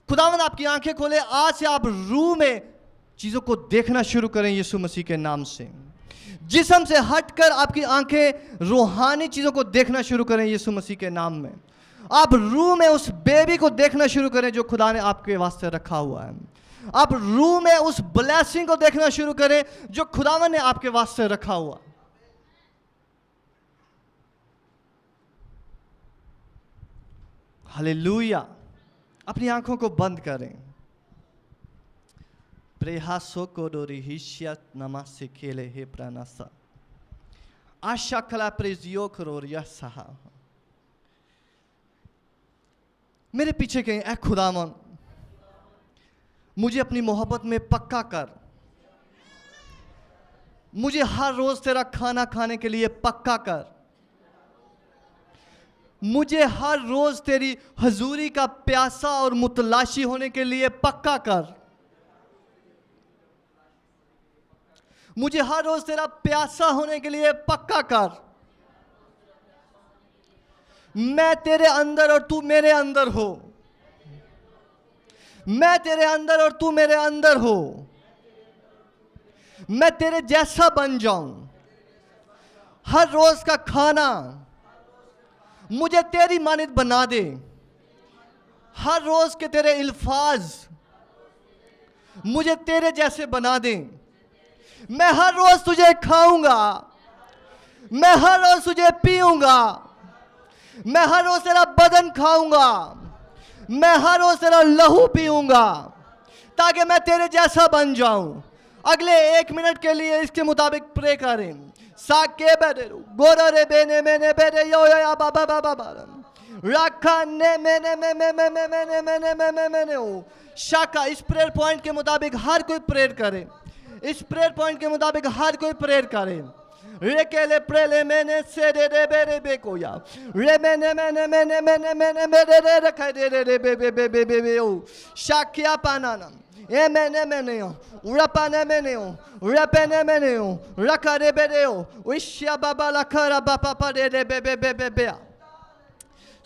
[SPEAKER 1] खुदावंद आपकी आंखें खोले, आज से आप रूह में चीज़ों को देखना शुरू करें यीशु मसीह के नाम से। जिस्म से हटकर आपकी आंखें रूहानी चीज़ों को देखना शुरू करें यीशु मसीह के नाम में। आप रूह में उस बेबी को देखना शुरू करें जो खुदा ने आपके वास्ते रखा हुआ है। आप रूह में उस ब्लेसिंग को देखना शुरू करें जो खुदावन ने आपके वास्ते रखा हुआ। हालेलुया। अपनी आंखों को बंद करें। प्रेहासो कोडोरी हिशियत नमासे केले हे प्रानासा आशा कला प्रेजियो करोरिया सहा। मेरे पीछे कहीं ऐ खुदावन मुझे अपनी मोहब्बत में पक्का कर, मुझे हर रोज तेरा खाना खाने के लिए पक्का कर, मुझे हर रोज तेरी हजूरी का प्यासा और मुतलाशी होने के लिए पक्का कर, मुझे हर रोज तेरा प्यासा होने के लिए पक्का कर। मैं तेरे अंदर और तू मेरे अंदर हो, मैं तेरे अंदर और तू मेरे अंदर हो, मैं तेरे जैसा बन जाऊं। हर रोज का खाना मुझे तेरी मानित बना दे। हर रोज के तेरे अल्फाज मुझे तेरे जैसे बना दे। मैं हर रोज तुझे खाऊंगा, मैं हर रोज तुझे पीऊंगा, मैं हर रोज तेरा बदन खाऊंगा, मैं हर रोज तेरा लहू पीऊंगा ताकि मैं तेरे जैसा बन जाऊं। अगले 1 मिनट के लिए इसके मुताबिक प्रे करें। साके बेरे गोरा रे बेने मैंने बेरे यो या बाबा बाबा बारम रखा ने मैंने ओ शाका। इस प्रेयर पॉइंट के मुताबिक हर कोई प्रेयर करे। इस प्रेयर पॉइंट के मुताबिक हर कोई प्रेयर करे। रे केले प्रेले मैंने से रे रे बेरे बेको या रे मैंने मेरे रे रखा रे रे रे बे ओ शाकिया पानानम ए मैंने ओ उड़ापाने मैंने ओ उड़ापेने मैंने ओ रखा रे बेरे ओ विश्या बाबा लखरा बापा पा रे रे बे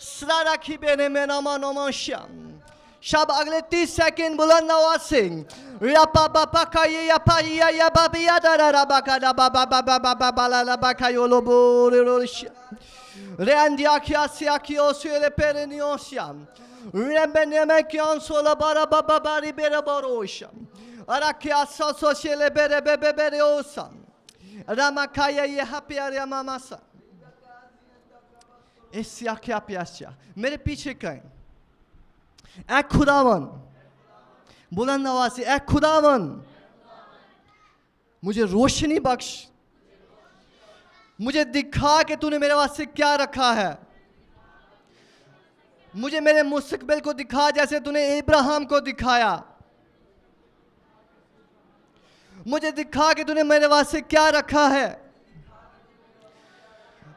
[SPEAKER 1] सरा रखी बेने में नामा नामा श्याम। शब अगले 30 सेकंड बुलंद आवाज से या पापा पका या पाया या बाबिया दरा बाका दा बाबा बाबा बाबा बाला बाका योलो बोरेश रे अंदिया किया सिया कियो सुले पेरेनियोशियम रे बने में क्यों सोला बारा बाबा बारी बेरे बोरोशम अरा किया सो शेले बेरे बेरे ओसम रामा खाया ये हपिया रे मामासा एसिया क्या प्यासा। मेरे पीछे कहीं ऐ खुदावन बुलंद आवाज से ऐ खुदावन मुझे रोशनी बख्श, मुझे दिखा कि तूने मेरे वास्ते क्या रखा है। मुझे मेरे मुस्तकबिल को दिखा जैसे तूने इब्राहिम को दिखाया। मुझे दिखा कि तूने मेरे वास्ते क्या रखा है।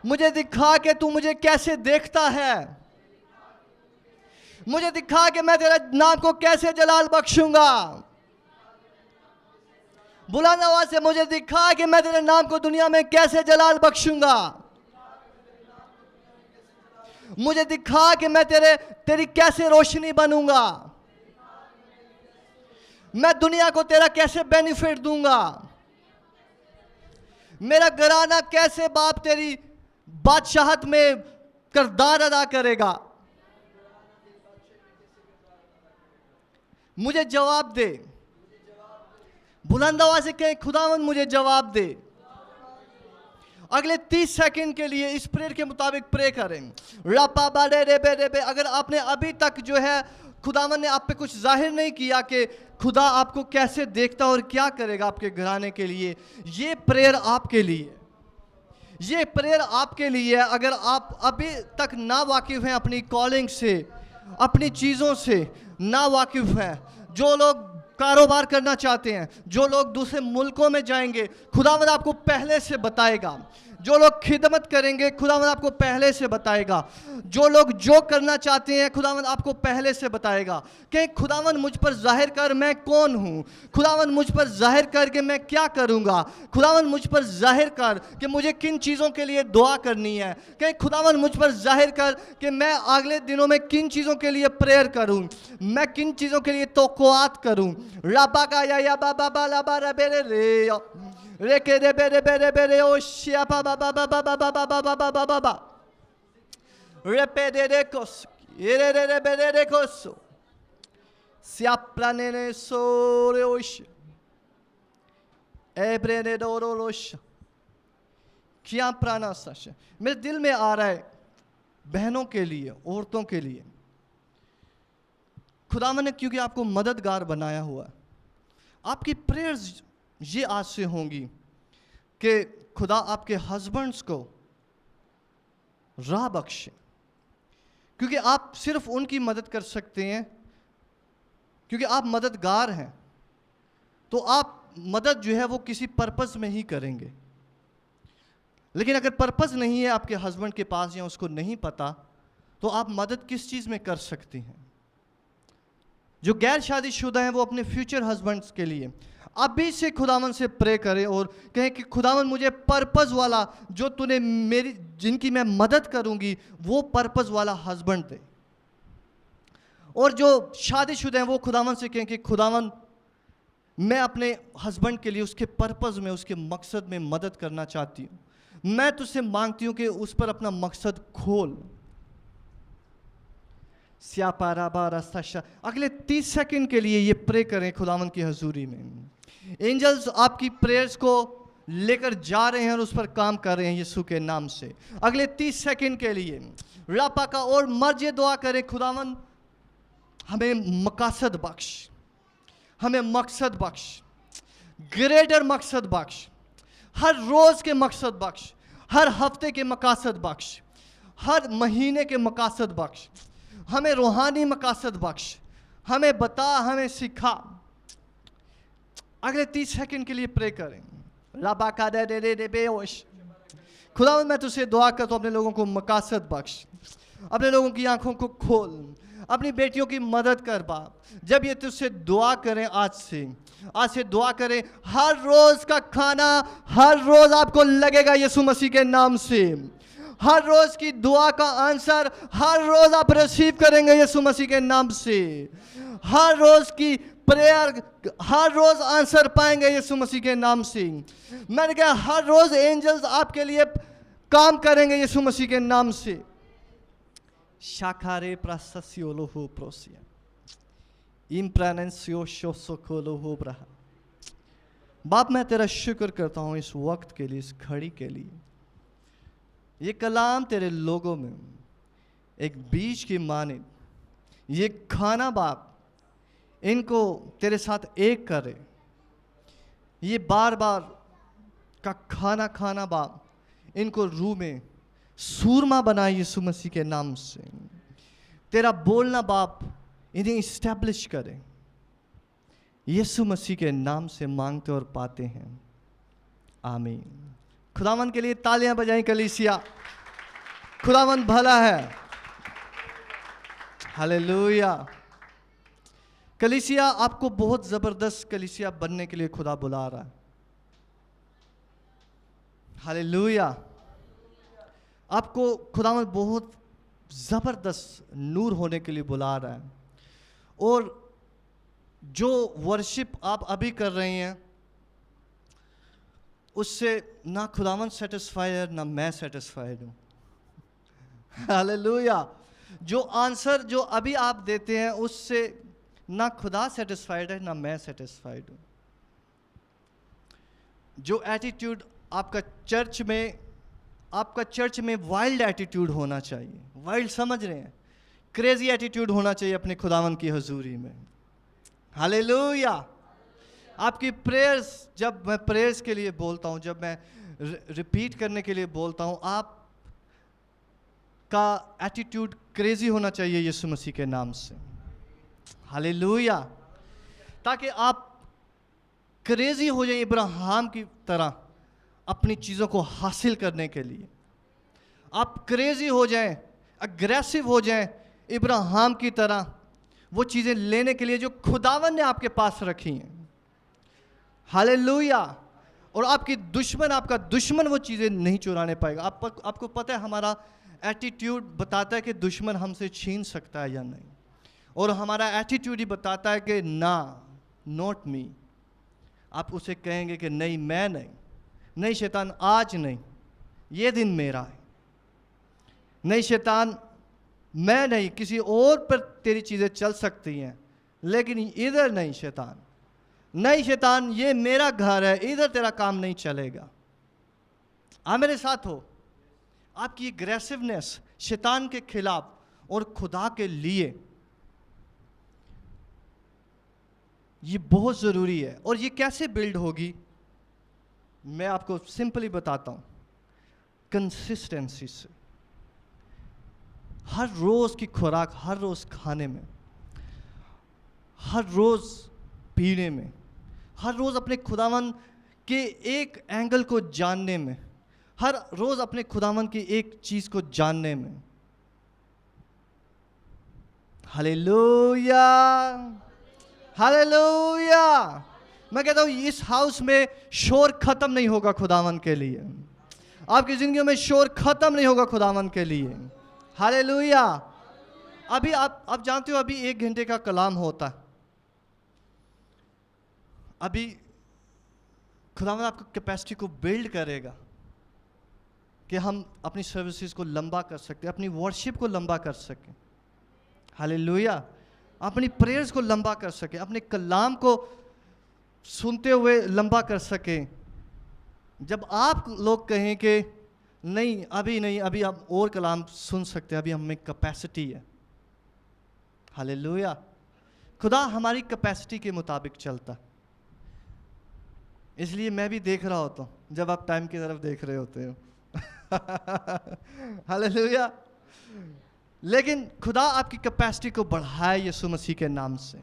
[SPEAKER 1] मुझे दिखा कि तू मुझे कैसे देखता है। मुझे दिखा कि मैं तेरे नाम को कैसे जलाल बख्शूंगा। बुलंद आवाज से मुझे दिखा कि मैं तेरे नाम को दुनिया में कैसे जलाल बख्शूंगा। मुझे दिखा कि मैं तेरी कैसे रोशनी बनूंगा। मैं दुनिया को तेरा कैसे बेनिफिट दूंगा। मेरा घराना कैसे बाप तेरी बादशाहत में किरदार अदा करेगा। मुझे जवाब दे। बुलंद आवाज से कहें, खुदावंद मुझे जवाब दे। अगले 30 सेकंड के लिए इस प्रेयर के मुताबिक प्रे करें। अगर आपने अभी तक जो है खुदावन ने आप पे कुछ जाहिर नहीं किया कि खुदा आपको कैसे देखता और क्या करेगा आपके घराने के लिए, ये प्रेयर आपके लिए, ये प्रेयर आपके लिए है। अगर आप अभी तक ना वाकिफ हैं अपनी कॉलिंग से, अपनी चीज़ों से ना वाकिफ हैं, जो लोग कारोबार करना चाहते हैं, जो लोग दूसरे मुल्कों में जाएंगे, खुदावंद आपको पहले से बताएगा। जो लोग खिदमत करेंगे, खुदावंद आपको पहले से बताएगा। जो लोग जो करना चाहते हैं, खुदावंद आपको पहले से बताएगा कि खुदावंद मुझ पर जाहिर कर मैं कौन हूँ। खुदावंद मुझ पर जाहिर कर कि मैं क्या करूँगा। खुदावंद मुझ पर जाहिर कर कि मुझे किन चीज़ों के लिए दुआ करनी है। कि खुदावंद मुझ पर जाहिर कर कि मैं अगले दिनों में किन चीज़ों के लिए प्रेयर करूँ, मैं किन चीज़ों के लिए तोक़ुआत करूँ। राबा का या बाबा बाला बारा बेरे रे रे के रे बेरे बेरे बेरे ओ शिया बाबा बाबा बाबा बाबा बाबा बाबा बाबा रे पे रे रे कोस ये रे रे रे बेरे रे कोस सिया प्लाने ने सो रे ओश ए ब्रेने डोरो रोश क्या प्राणा सच मेरे दिल में आ रहा है बहनों के लिए, औरतों के लिए। खुदावन ने क्योंकि आपको मददगार बनाया हुआ, आपकी प्रेयर्स ये आज से होंगी कि खुदा आपके हस्बैंड्स को राह बख्शे, क्योंकि आप सिर्फ उनकी मदद कर सकते हैं, क्योंकि आप मददगार हैं। तो आप मदद जो है वो किसी पर्पस में ही करेंगे। लेकिन अगर पर्पस नहीं है आपके हस्बैंड के पास या उसको नहीं पता, तो आप मदद किस चीज़ में कर सकती हैं। जो गैर शादीशुदा हैं वो अपने फ्यूचर हस्बैंड्स के लिए अभी से खुदावन से प्रे करें और कहें कि खुदावन मुझे पर्पस वाला, जो तूने मेरी जिनकी मैं मदद करूंगी, वो पर्पस वाला हस्बैंड दे। और जो शादीशुदा हैं वो खुदावन से कहें कि खुदावन मैं अपने हस्बैंड के लिए उसके पर्पस में, उसके मकसद में मदद करना चाहती हूँ। मैं तुझसे मांगती हूँ कि उस पर अपना मकसद खोल। अगले 30 सेकंड के लिए ये प्रे करें खुदावन की हजूरी में। एंजल्स आपकी प्रेयर्स को लेकर जा रहे हैं और उस पर काम कर रहे हैं यीशु के नाम से। अगले 30 सेकंड के लिए रापा का और मर्ज दुआ करें, खुदावन हमें मकसद बख्श, हमें मकसद बख्श, ग्रेटर मकसद बख्श, हर रोज़ के मकसद बख्श, हर हफ्ते के मकसद बख्श, हर महीने के मकसद बख्श, हमें रूहानी मकसद बख्श, हमें बता, हमें सिखा। अगले 30 सेकंड के लिए प्रे करें। रबा का दे दे दे बेहोश खुदावंद मैं तुझसे दुआ करता हूँ, अपने लोगों को मकसद बख्श, अपने लोगों की आंखों को खोल, अपनी बेटियों की मदद कर बाप। जब ये तुझसे दुआ करें, आज से दुआ करें, हर रोज़ का खाना हर रोज़ आपको लगेगा यीशु मसीह के नाम से। हर रोज़ की दुआ का आंसर हर रोज़ आप रिसीव करेंगे यीशु मसीह के नाम से। हर रोज़ की प्रेयर हर रोज़ आंसर पाएंगे यीशु मसीह के नाम से। मैंने कहा हर रोज़ एंजल्स आपके लिए काम करेंगे यीशु मसीह के नाम से। शाखारे प्रासस्योलो हो प्रोसिया इम्प्रानेंसियो शोसोकोलो हो ब्रहा। बाप मैं तेरा शुक्र करता हूँ इस वक्त के लिए, इस घड़ी के लिए। ये कलाम तेरे लोगों में एक बीज की माने, ये खाना बाप इनको तेरे साथ एक करे। ये बार बार का खाना खाना बाप इनको रूह में सूरमा बनाए यीशु मसीह के नाम से। तेरा बोलना बाप इन्हें इस्टेब्लिश करे। यीशु मसीह के नाम से मांगते और पाते हैं, आमीन। खुदावन के लिए तालियां बजाएं कलीसिया। खुदावन भला है, हालेलुया। कलीसिया, आपको बहुत ज़बरदस्त कलीसिया बनने के लिए खुदा बुला रहा है, हालेलुया। आपको खुदावन बहुत ज़बरदस्त नूर होने के लिए बुला रहा है। और जो वर्शिप आप अभी कर रहे हैं उससे ना खुदावन सेटिस्फाइड है ना मैं सेटिस्फाइड हूँ, हालेलुया। जो आंसर जो अभी आप देते हैं उससे ना खुदा सेटिस्फाइड है ना मैं सेटिस्फाइड हूँ। जो एटीट्यूड आपका चर्च में वाइल्ड एटीट्यूड होना चाहिए। वाइल्ड समझ रहे हैं? क्रेजी एटीट्यूड होना चाहिए अपने खुदावन की हजूरी में, हालेलुया। आपकी प्रेयर्स, जब मैं प्रेयर्स के लिए बोलता हूँ, जब मैं रिपीट करने के लिए बोलता हूँ, आप का एटीट्यूड क्रेजी होना चाहिए यीशु मसीह के नाम से, हालेलुया। ताकि आप क्रेजी हो जाए इब्राहिम की तरह अपनी चीज़ों को हासिल करने के लिए। आप क्रेजी हो जाएं, अग्रेसिव हो जाएं इब्राहिम की तरह वो चीज़ें लेने के लिए जो खुदावन ने आपके पास रखी हैं, हालेलुया। और आपका दुश्मन वो चीज़ें नहीं चुराने पाएगा। आपको पता है हमारा एटीट्यूड बताता है कि दुश्मन हमसे छीन सकता है या नहीं, और हमारा एटीट्यूड ही बताता है कि ना, नॉट मी। आप उसे कहेंगे कि नहीं, मैं नहीं शैतान, आज नहीं, ये दिन मेरा है। नहीं शैतान, मैं नहीं, किसी और पर तेरी चीज़ें चल सकती हैं लेकिन इधर नहीं शैतान, नहीं शैतान, ये मेरा घर है, इधर तेरा काम नहीं चलेगा। आप मेरे साथ हो? आपकी एग्रेसिवनेस शैतान के खिलाफ और खुदा के लिए ये बहुत ज़रूरी है। और ये कैसे बिल्ड होगी मैं आपको सिंपली बताता हूँ, कंसिस्टेंसी से। हर रोज़ की खुराक, हर रोज़ खाने में, हर रोज़ पीने में, हर रोज़ अपने खुदावन के एक एंगल को जानने में, हर रोज़ अपने खुदावन की एक चीज़ को जानने में, हालेलुया, हालेलुया। मैं कहता हूँ इस हाउस में शोर ख़त्म नहीं होगा खुदावन के लिए। आपकी ज़िंदगी में शोर ख़त्म नहीं होगा खुदावन के लिए, हालेलुया। अभी आप जानते हो अभी 1 घंटे का कलाम होता है। अभी खुदावन आपकी कैपेसिटी को बिल्ड करेगा कि हम अपनी सर्विसेज को लंबा कर सकते, अपनी वर्शिप को लंबा कर सकें, हालेलुया। अपनी प्रेयर्स को लंबा कर सकें, अपने कलाम को सुनते हुए लंबा कर सकें। जब आप लोग कहें कि नहीं, अभी आप और कलाम सुन सकते हैं, अभी हमें कैपेसिटी है, हालेलुया। खुदा हमारी कैपेसिटी के मुताबिक चलता, इसलिए मैं भी देख रहा होता हूँ जब आप टाइम की तरफ देख रहे होते हो, हालेलुया। लेकिन खुदा आपकी कैपेसिटी को बढ़ाए यीशु मसीह के नाम से।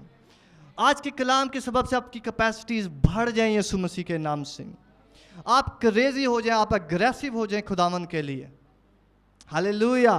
[SPEAKER 1] आज के कलाम के सबब से आपकी कैपेसिटीज बढ़ जाएं यीशु मसीह के नाम से। आप क्रेजी हो जाएं, आप अग्रेसिव हो जाएं खुदावन के लिए, हालेलुया।